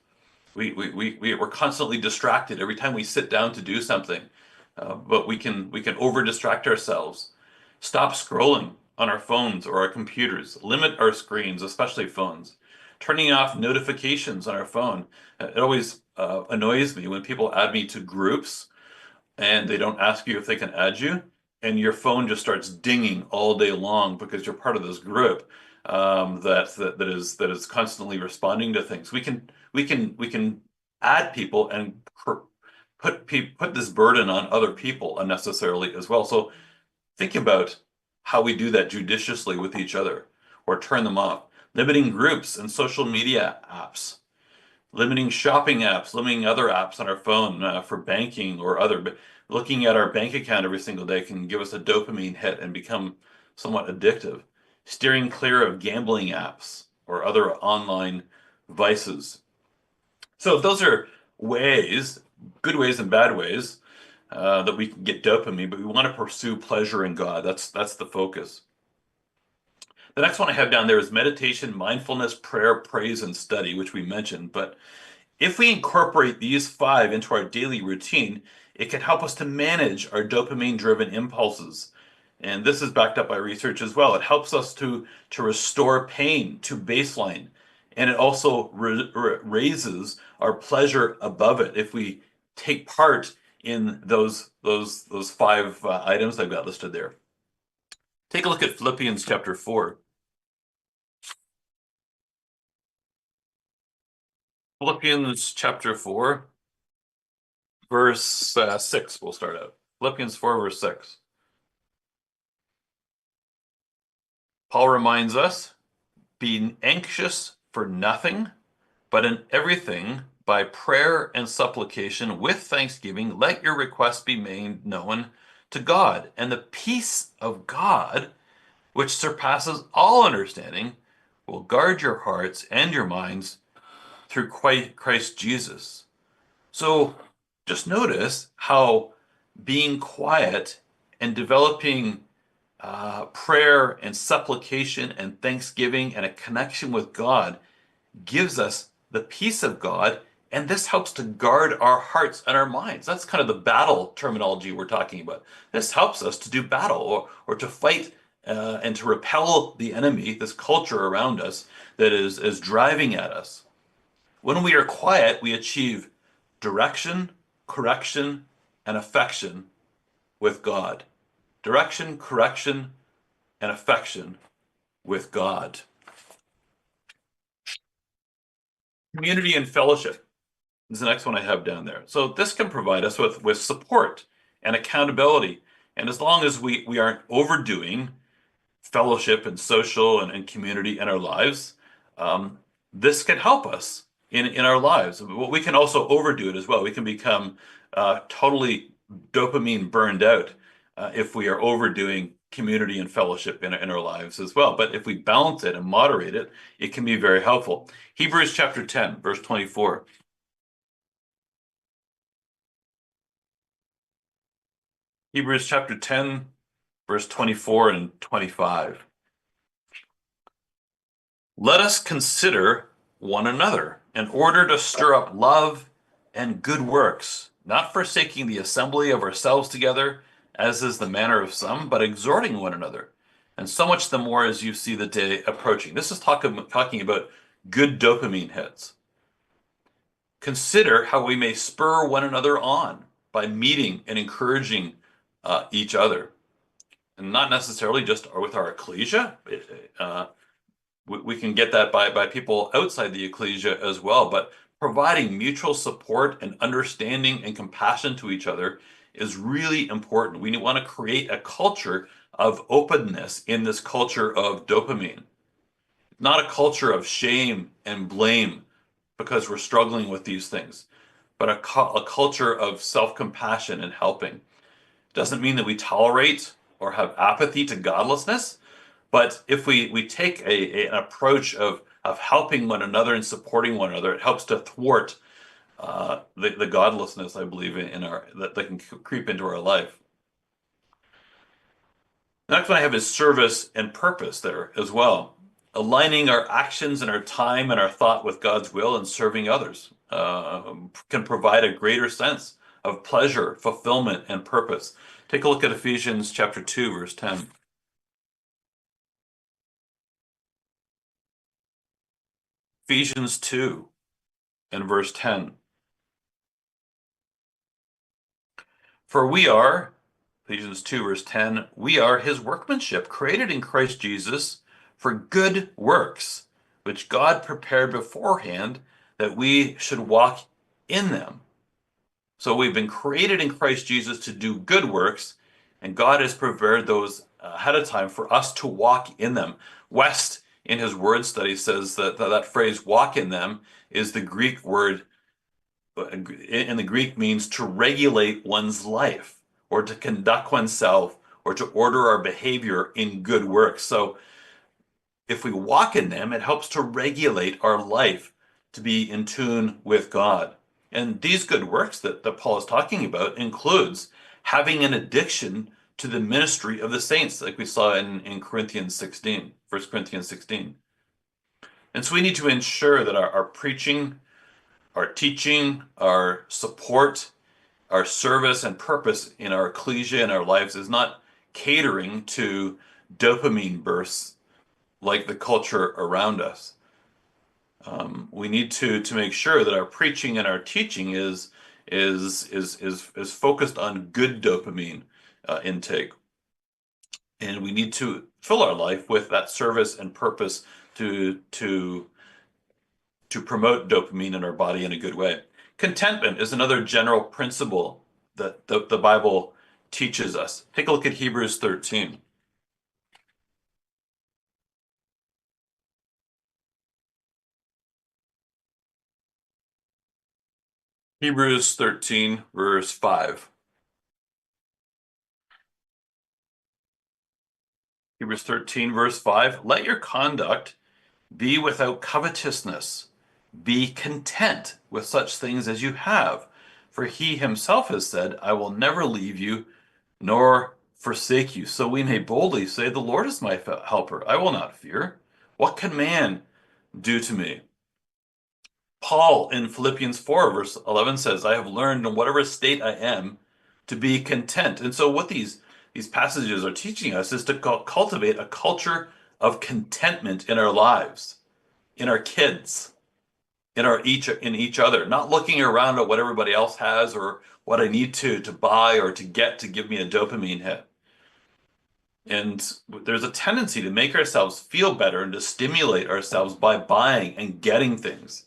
We're constantly distracted every time we sit down to do something, but we can over distract ourselves. Stop scrolling on our phones or our computers. Limit our screens, especially phones. Turning off notifications on our phone. It always annoys me when people add me to groups and they don't ask you if they can add you, and your phone just starts dinging all day long because you're part of this group that is constantly responding to things. We can add people and put this burden on other people unnecessarily as well. So think about how we do that judiciously with each other, or turn them off. Limiting groups and social media apps, limiting shopping apps, limiting other apps on our phone for banking or other. But looking at our bank account every single day can give us a dopamine hit and become somewhat addictive. Steering clear of gambling apps or other online vices. So those are ways, good ways and bad ways, that we can get dopamine, but we want to pursue pleasure in God. That's the focus. The next one I have down there is meditation, mindfulness, prayer, praise, and study, which we mentioned. But if we incorporate these 5 into our daily routine, it can help us to manage our dopamine-driven impulses. And this is backed up by research as well. It helps us to restore pain to baseline. And it also raises our pleasure above it if we take part in those 5 items I've got listed there. Take a look at Philippians chapter 4. Philippians chapter 4, verse 6, we'll start out. Philippians 4, verse 6. Paul reminds us, be anxious for nothing, but in everything, by prayer and supplication, with thanksgiving, let your requests be made known to God. And the peace of God, which surpasses all understanding, will guard your hearts and your minds through Christ Jesus. So just notice how being quiet and developing prayer and supplication and thanksgiving and a connection with God gives us the peace of God And this helps to guard our hearts and our minds. That's kind of the battle terminology we're talking about. This helps us to do battle or to fight and to repel the enemy, this culture around us that is driving at us. When we are quiet, we achieve direction, correction, and affection with God. Direction, correction, and affection with God. Community and fellowship is the next one I have down there. So this can provide us with support and accountability. And as long as we aren't overdoing fellowship and social and community in our lives, um, this can help us in our lives. But we can also overdo it as well. We can become totally dopamine burned out if we are overdoing community and fellowship in our lives as well. But if we balance it and moderate it, it can be very helpful. Hebrews chapter 10, verse 24. Hebrews chapter 10, verse 24 and 25. Let us consider one another in order to stir up love and good works, not forsaking the assembly of ourselves together, as is the manner of some, but exhorting one another. And so much the more as you see the day approaching. This is talking about good dopamine hits. Consider how we may spur one another on by meeting and encouraging each other. And not necessarily just with our ecclesia. We can get that by people outside the ecclesia as well, but providing mutual support and understanding and compassion to each other is really important. We want to create a culture of openness in this culture of dopamine, not a culture of shame and blame because we're struggling with these things, but a culture of self-compassion and helping. Doesn't mean that we tolerate or have apathy to godlessness, but if we take an approach of helping one another and supporting one another, it helps to thwart the godlessness, I believe, in our that can creep into our life. The next one I have is service and purpose there as well. Aligning our actions and our time and our thought with God's will and serving others can provide a greater sense of pleasure, fulfillment, and purpose. Take a look at Ephesians chapter 2, verse 10. Ephesians 2 and verse 10. For we are, Ephesians 2, verse 10, we are his workmanship, created in Christ Jesus for good works, which God prepared beforehand that we should walk in them. So we've been created in Christ Jesus to do good works, and God has prepared those ahead of time for us to walk in them. West, in his word study, says that phrase walk in them is the Greek word in the Greek means to regulate one's life or to conduct oneself or to order our behavior in good works. So if we walk in them, it helps to regulate our life to be in tune with God. And these good works that Paul is talking about includes having an addiction to the ministry of the saints, like we saw in Corinthians 16, 1 Corinthians 16. And so we need to ensure that our preaching, our teaching, our support, our service and purpose in our ecclesia and our lives is not catering to dopamine bursts like the culture around us. We need to make sure that our preaching and our teaching is focused on good dopamine intake, and we need to fill our life with that service and purpose to promote dopamine in our body in a good way. Contentment is another general principle that the Bible teaches us. Take a look at Hebrews 13. Hebrews 13, verse 5. Hebrews 13, verse 5. Let your conduct be without covetousness. Be content with such things as you have. For he himself has said, I will never leave you nor forsake you. So we may boldly say, the Lord is my helper. I will not fear. What can man do to me? Paul in Philippians 4, verse 11 says, I have learned in whatever state I am to be content. And so what these passages are teaching us is to cultivate a culture of contentment in our lives, in our kids, in each other, not looking around at what everybody else has or what I need to buy or to get to give me a dopamine hit. And there's a tendency to make ourselves feel better and to stimulate ourselves by buying and getting things.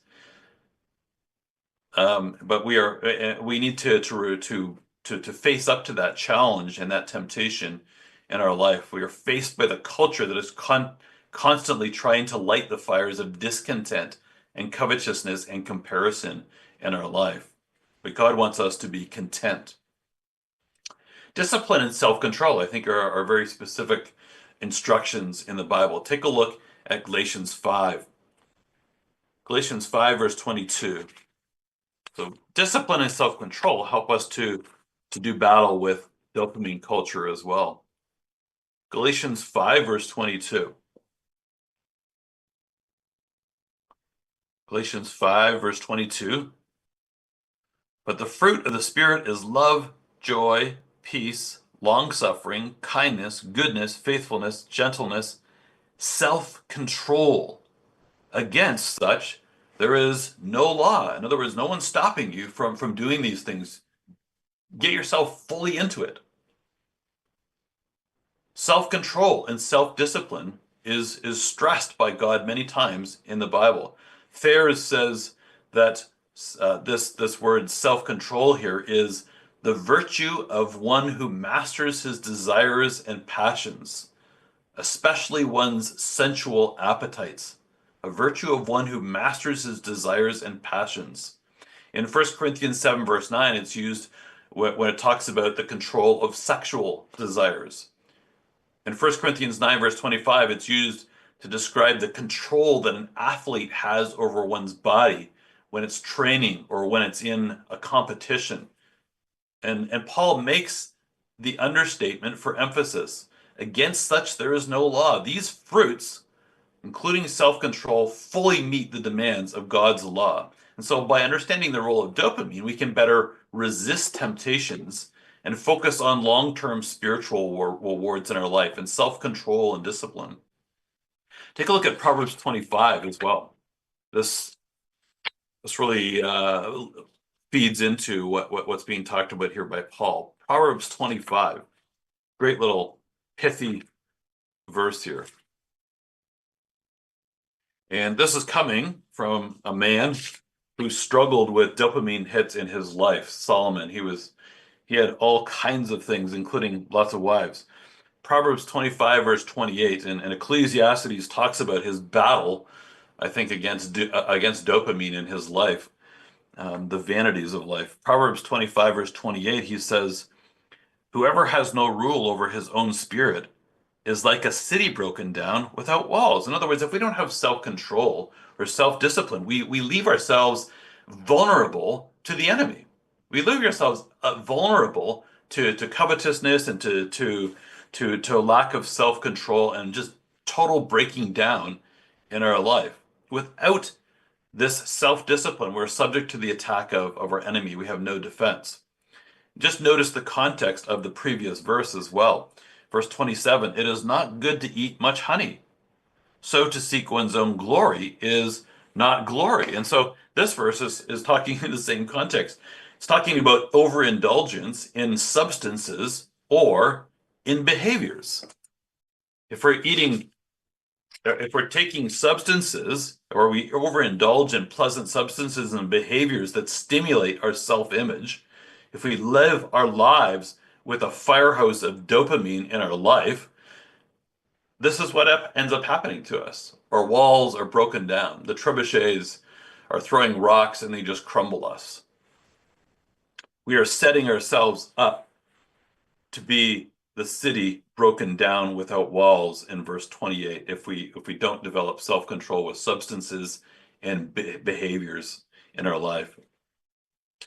But we need to face up to that challenge and that temptation in our life. We are faced by the culture that is constantly trying to light the fires of discontent and covetousness and comparison in our life. But God wants us to be content. Discipline and self-control, I think, are very specific instructions in the Bible. Take a look at Galatians 5. Galatians 5, verse 22. So discipline and self-control help us to do battle with dopamine culture as well. Galatians 5, verse 22. Galatians 5, verse 22. But the fruit of the Spirit is love, joy, peace, long-suffering, kindness, goodness, faithfulness, gentleness, self-control. Against such, there is no law. In other words, no one's stopping you from doing these things. Get yourself fully into it. Self-control and self-discipline is stressed by God many times in the Bible. Thayer says that this word self-control here is the virtue of one who masters his desires and passions, especially one's sensual appetites. A virtue of one who masters his desires and passions. In 1 Corinthians 7, verse 9, it's used when it talks about the control of sexual desires. In 1 Corinthians 9, verse 25, it's used to describe the control that an athlete has over one's body when it's training or when it's in a competition. And Paul makes the understatement for emphasis. Against such there is no law. These fruits, including self-control, fully meet the demands of God's law. And so by understanding the role of dopamine, we can better resist temptations and focus on long-term spiritual rewards in our life and self-control and discipline. Take a look at Proverbs 25 as well. This really feeds into what's being talked about here by Paul. Proverbs 25, great little pithy verse here. And this is coming from a man who struggled with dopamine hits in his life, Solomon. He had all kinds of things, including lots of wives. Proverbs 25, verse 28, and Ecclesiastes talks about his battle, I think, against dopamine in his life, the vanities of life. Proverbs 25, verse 28, he says, whoever has no rule over his own spirit is like a city broken down without walls. In other words, if we don't have self-control or self-discipline, we leave ourselves vulnerable to the enemy. We leave ourselves vulnerable to covetousness and to a lack of self-control and just total breaking down in our life. Without this self-discipline, we're subject to the attack of our enemy. We have no defense. Just notice the context of the previous verse as well. Verse 27, it is not good to eat much honey. So to seek one's own glory is not glory. And so this verse is talking in the same context. It's talking about overindulgence in substances or in behaviors. If we're taking substances or we overindulge in pleasant substances and behaviors that stimulate our self-image, if we live our lives with a fire hose of dopamine in our life, this is what ends up happening to us. Our walls are broken down. The trebuchets are throwing rocks and they just crumble us. We are setting ourselves up to be the city broken down without walls in verse 28 if we don't develop self-control with substances and behaviors in our life.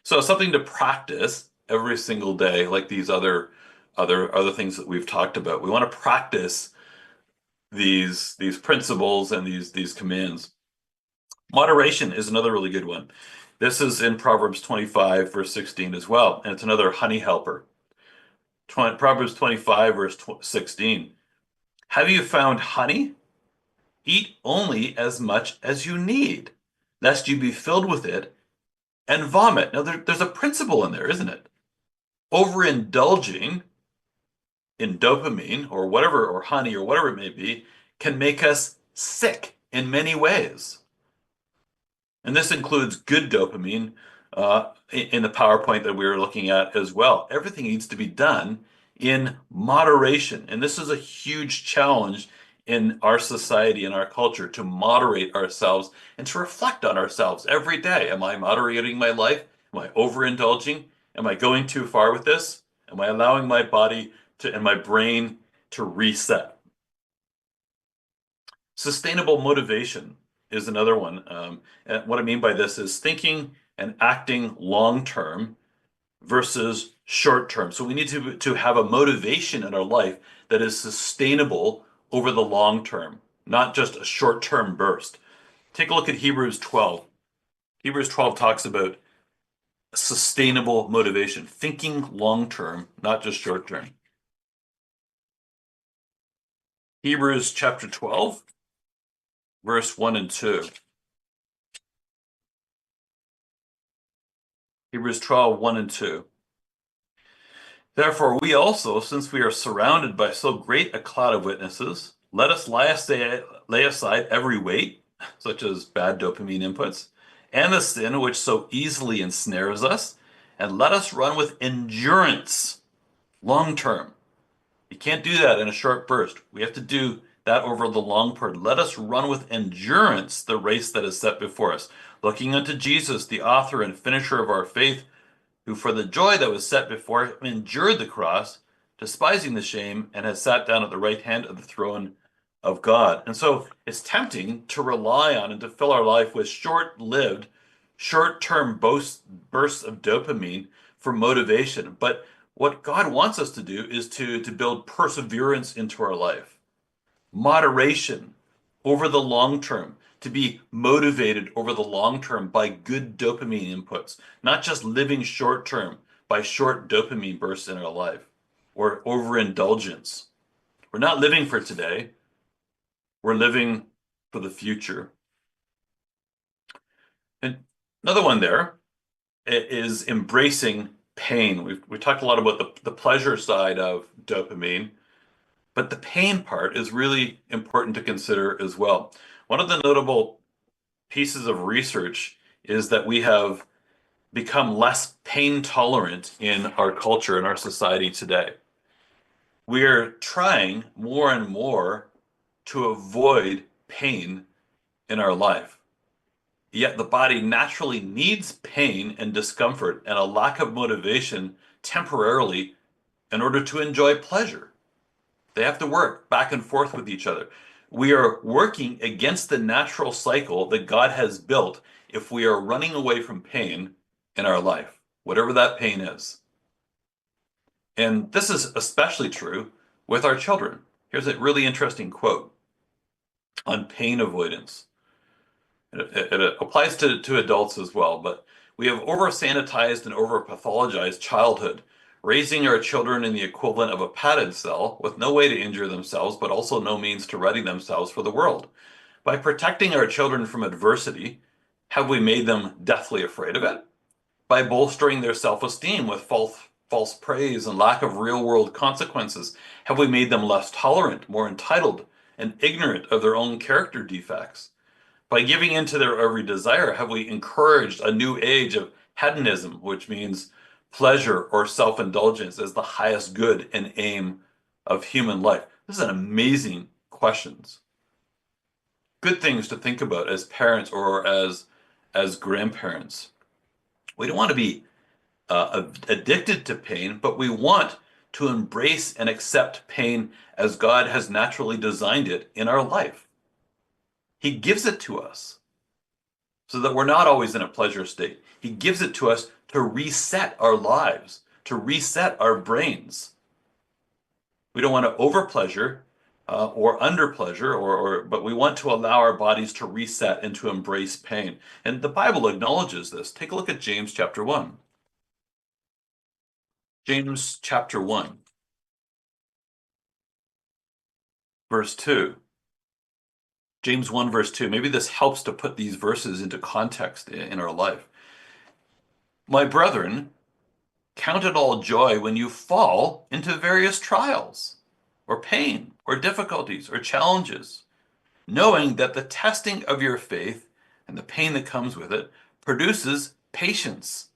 So something to practice every single day, like these other things that we've talked about. We want to practice these principles and these commands. Moderation is another really good one. This is in Proverbs 25, verse 16 as well, and it's another honey helper. Proverbs 25, verse 16. Have you found honey? Eat only as much as you need, lest you be filled with it and vomit. Now, there's a principle in there, isn't it? Overindulging in dopamine or whatever, or honey or whatever it may be, can make us sick in many ways. And this includes good dopamine in the PowerPoint that we were looking at as well. Everything needs to be done in moderation. And this is a huge challenge in our society and our culture to moderate ourselves and to reflect on ourselves every day. Am I moderating my life? Am I overindulging? Am I going too far with this? Am I allowing my body to and my brain to reset? Sustainable motivation is another one. And what I mean by this is thinking and acting long term versus short term. So we need to have a motivation in our life that is sustainable over the long term, not just a short term burst. Take a look at Hebrews 12. Hebrews 12 talks about sustainable motivation, thinking long term, not just short term. Hebrews chapter 12, verse 1 and 2. Hebrews 12, 1 and 2. Therefore, we also, since we are surrounded by so great a cloud of witnesses, let us lay aside every weight, such as bad dopamine inputs, and the sin which so easily ensnares us, and let us run with endurance long term. You can't do that in a short burst. We have to do that over the long period. Let us run with endurance the race that is set before us, looking unto Jesus, the author and finisher of our faith, who for the joy that was set before him endured the cross, despising the shame, and has sat down at the right hand of the throne of God. And so it's tempting to rely on and to fill our life with short-lived, short-term bursts of dopamine for motivation. But what God wants us to do is to build perseverance into our life, moderation over the long term, to be motivated over the long term by good dopamine inputs, not just living short term by short dopamine bursts in our life or overindulgence. We're not living for today, we're living for the future. And another one there is embracing pain. We talked a lot about the pleasure side of dopamine, but the pain part is really important to consider as well. One of the notable pieces of research is that we have become less pain tolerant in our culture, in our society today. We are trying more and more to avoid pain in our life. Yet the body naturally needs pain and discomfort and a lack of motivation temporarily in order to enjoy pleasure. They have to work back and forth with each other. We are working against the natural cycle that God has built if we are running away from pain in our life, whatever that pain is. And this is especially true with our children. Here's a really interesting quote on pain avoidance. It applies to adults as well, but we have over-sanitized and over-pathologized childhood, raising our children in the equivalent of a padded cell with no way to injure themselves, but also no means to ready themselves for the world. By protecting our children from adversity, have we made them deathly afraid of it? By bolstering their self-esteem with false praise and lack of real-world consequences, have we made them less tolerant, more entitled, and ignorant of their own character defects? By giving in to their every desire, have we encouraged a new age of hedonism, which means pleasure or self-indulgence as the highest good and aim of human life? This is an amazing questions. Good things to think about as parents or as grandparents. We don't want to be addicted to pain, but we want to embrace and accept pain as God has naturally designed it in our life. He gives it to us so that we're not always in a pleasure state. He gives it to us to reset our lives, to reset our brains. We don't want to over pleasure, or under pleasure, but we want to allow our bodies to reset and to embrace pain. And the Bible acknowledges this. Take a look at James chapter 1. James chapter 1, verse 2. James 1, verse 2. Maybe this helps to put these verses into context in our life. My brethren, count it all joy when you fall into various trials, or pain, or difficulties, or challenges, knowing that the testing of your faith and the pain that comes with it produces patience.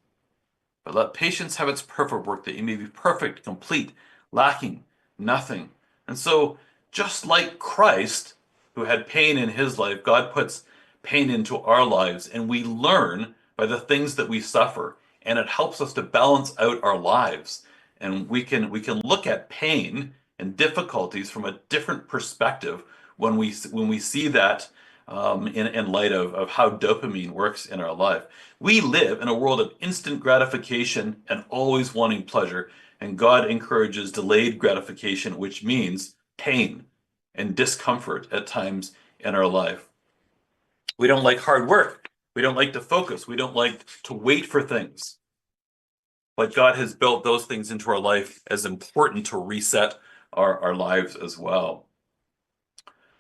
But let patience have its perfect work, that you may be perfect, complete, lacking nothing. And so, just like Christ, who had pain in his life, God puts pain into our lives, and we learn by the things that we suffer, and it helps us to balance out our lives. And we can look at pain and difficulties from a different perspective when we see that in light of how dopamine works in our life. We live in a world of instant gratification and always wanting pleasure, and God encourages delayed gratification, which means pain and discomfort at times in our life. We don't like hard work. We don't like to focus. We don't like to wait for things. But God has built those things into our life as important to reset our lives as well.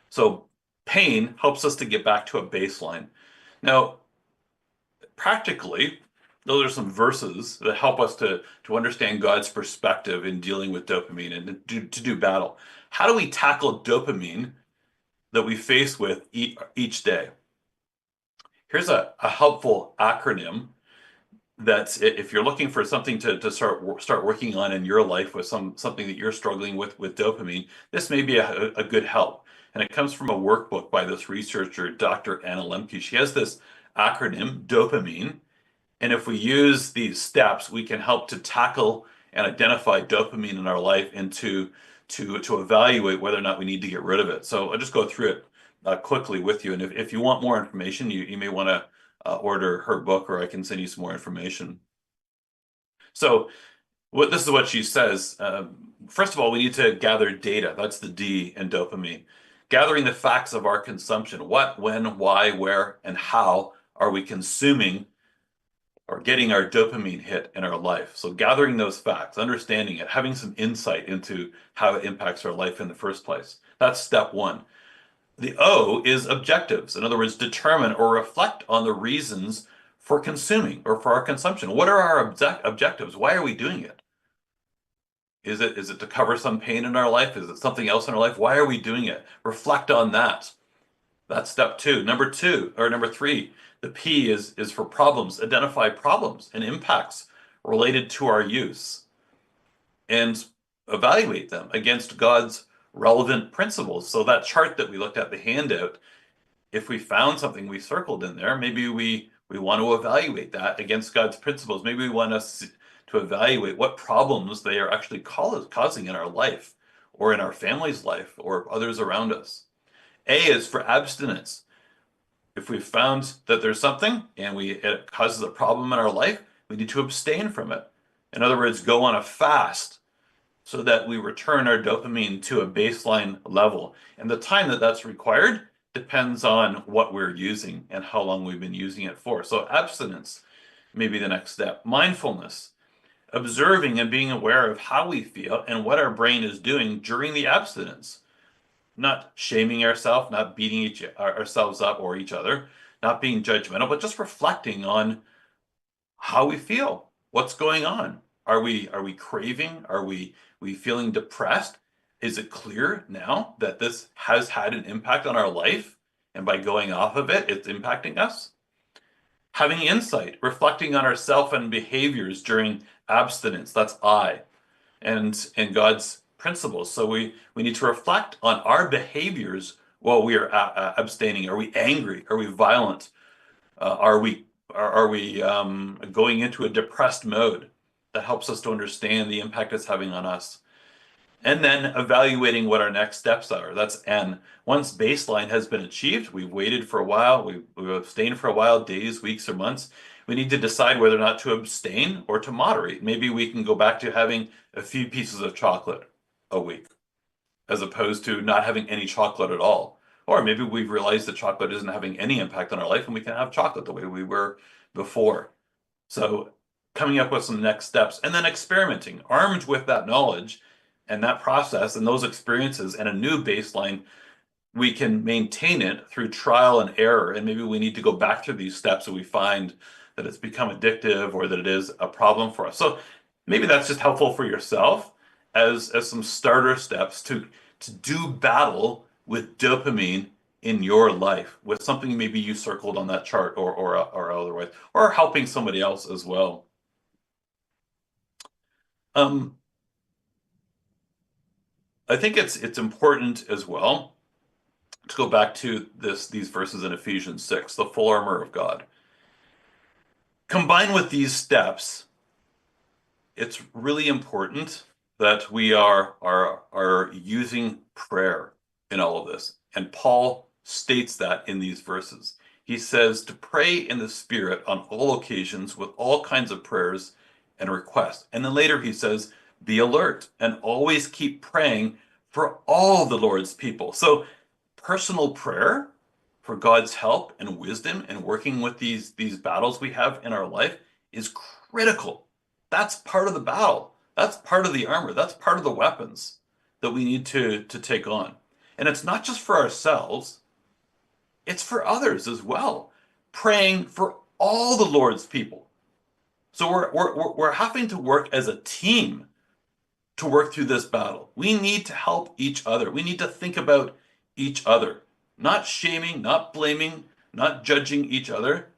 So pain helps us to get back to a baseline. Now, practically, those are some verses that help us to understand God's perspective in dealing with dopamine and to do battle. How do we tackle dopamine that we face with each day? Here's a helpful acronym that if you're looking for something to start working on in your life with something that you're struggling with dopamine, this may be a good help. And it comes from a workbook by this researcher, Dr. Anna Lemke. She has this acronym, dopamine. And if we use these steps, we can help to tackle and identify dopamine in our life and to evaluate whether or not we need to get rid of it. So I'll just go through it quickly with you. And if you want more information, you may want to order her book, or I can send you some more information. So this is what she says. First of all, we need to gather data. That's the D in dopamine. Gathering the facts of our consumption. What, when, why, where, and how are we consuming or getting our dopamine hit in our life? So gathering those facts, understanding it, having some insight into how it impacts our life in the first place. That's step one. The O is objectives. In other words, determine or reflect on the reasons for consuming or for our consumption. What are our objectives? Why are we doing it? Is it to cover some pain in our life? Is it something else in our life? Why are we doing it? Reflect on that. That's step two. Number three, the P is for problems. Identify problems and impacts related to our use and evaluate them against God's relevant principles. So that chart that we looked at, the handout, if we found something we circled in there, maybe we want to evaluate that against God's principles. Maybe we want to evaluate what problems they are actually causing in our life or in our family's life or others around us. A is for abstinence. If we've found that there's something and it causes a problem in our life, we need to abstain from it. In other words, go on a fast so that we return our dopamine to a baseline level. And the time that that's required depends on what we're using and how long we've been using it for. So abstinence may be the next step. Mindfulness, observing and being aware of how we feel and what our brain is doing during the abstinence. Not shaming ourselves, not beating ourselves up or each other, not being judgmental, but just reflecting on how we feel. What's going on? Are we craving? Are we feeling depressed? Is it clear now that this has had an impact on our life? And by going off of it, it's impacting us? Having insight, reflecting on ourself and behaviors during abstinence. That's I. And God's principles. So we need to reflect on our behaviors while we are abstaining. Are we angry? Are we violent? Are we going into a depressed mode? That helps us to understand the impact it's having on us. And then evaluating what our next steps are. That's N. Once baseline has been achieved, we've waited for a while, we've abstained for a while, days, weeks, or months. We need to decide whether or not to abstain or to moderate. Maybe we can go back to having a few pieces of chocolate a week. as opposed to not having any chocolate at all. Or maybe we've realized that chocolate isn't having any impact on our life and we can have chocolate the way we were before. So coming up with some next steps and then experimenting, armed with that knowledge and that process and those experiences and a new baseline, we can maintain it through trial and error. And maybe we need to go back through these steps so we find that it's become addictive or that it is a problem for us. So maybe that's just helpful for yourself as some starter steps to do battle with dopamine in your life with something maybe you circled on that chart or otherwise, or helping somebody else as well. Um, I think it's important as well to go back to these verses in Ephesians 6, the full armor of God. Combined with these steps, it's really important that we are using prayer in all of this. And Paul states that in these verses. He says to pray in the Spirit on all occasions with all kinds of prayers and requests. And then later he says, be alert and always keep praying for all the Lord's people. So personal prayer for God's help and wisdom and working with these battles we have in our life is critical. That's part of the battle. That's part of the armor. That's part of the weapons that we need to take on. And it's not just for ourselves, it's for others as well. Praying for all the Lord's people. So we're having to work as a team to work through this battle. We need to help each other. We need to think about each other, not shaming, not blaming, not judging each other,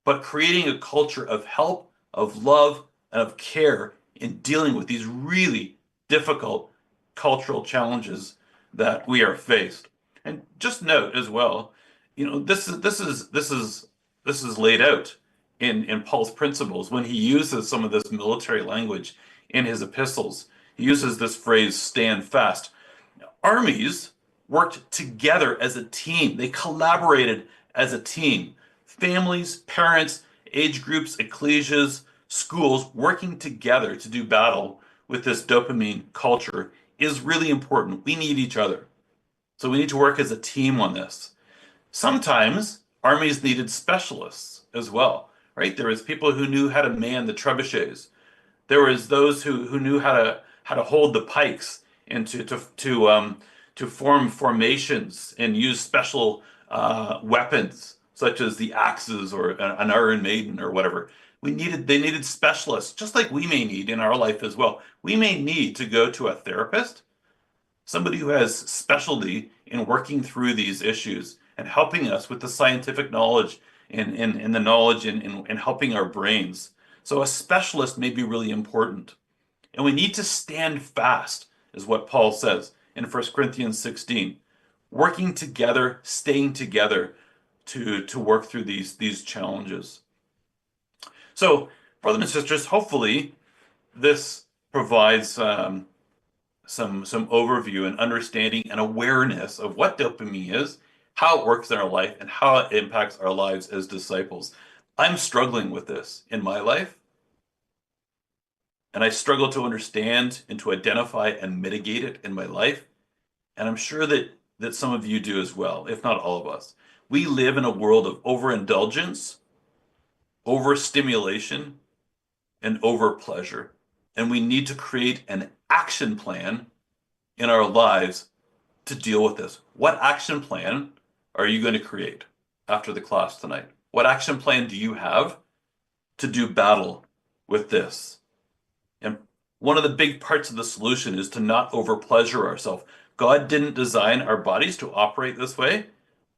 but creating a culture of help, of love, and of care in dealing with these really difficult cultural challenges that we are faced. And just note as well, this is laid out in Paul's principles when he uses some of this military language in his epistles. He uses this phrase, stand fast. Armies worked together as a team. They collaborated as a team. Families, parents, age groups, ecclesias, schools working together to do battle with this dopamine culture is really important. We need each other. So we need to work as a team on this. Sometimes armies needed specialists as well, right? There was people who knew how to man the trebuchets. There was those who knew how to hold the pikes and to form formations and use special weapons such as the axes or an Iron Maiden or whatever. They needed specialists, just like we may need in our life as well. We may need to go to a therapist, somebody who has specialty in working through these issues and helping us with the scientific knowledge and the knowledge in helping our brains. So a specialist may be really important. And we need to stand fast, is what Paul says in 1 Corinthians 16. Working together, staying together to work through these challenges. So, brothers and sisters, hopefully this provides some overview and understanding and awareness of what dopamine is, how it works in our life, and how it impacts our lives as disciples. I'm struggling with this in my life, and I struggle to understand and to identify and mitigate it in my life. And I'm sure that some of you do as well, if not all of us. We live in a world of overindulgence, overstimulation, and overpleasure. And we need to create an action plan in our lives to deal with this. What action plan are you going to create after the class tonight? What action plan do you have to do battle with this? And one of the big parts of the solution is to not overpleasure ourselves. God didn't design our bodies to operate this way.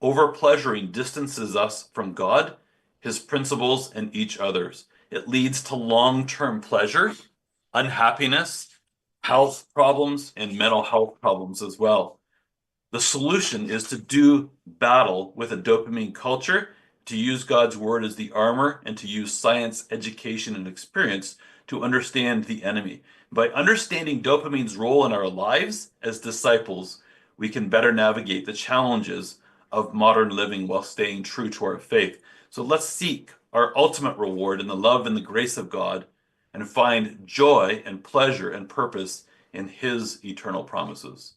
Overpleasuring distances us from God, his principles, and each other's. It leads to long-term pleasure, unhappiness, health problems, and mental health problems as well. The solution is to do battle with a dopamine culture, to use God's word as the armor, and to use science, education, and experience to understand the enemy. By understanding dopamine's role in our lives as disciples, we can better navigate the challenges of modern living while staying true to our faith. So let's seek our ultimate reward in the love and the grace of God and find joy and pleasure and purpose in his eternal promises.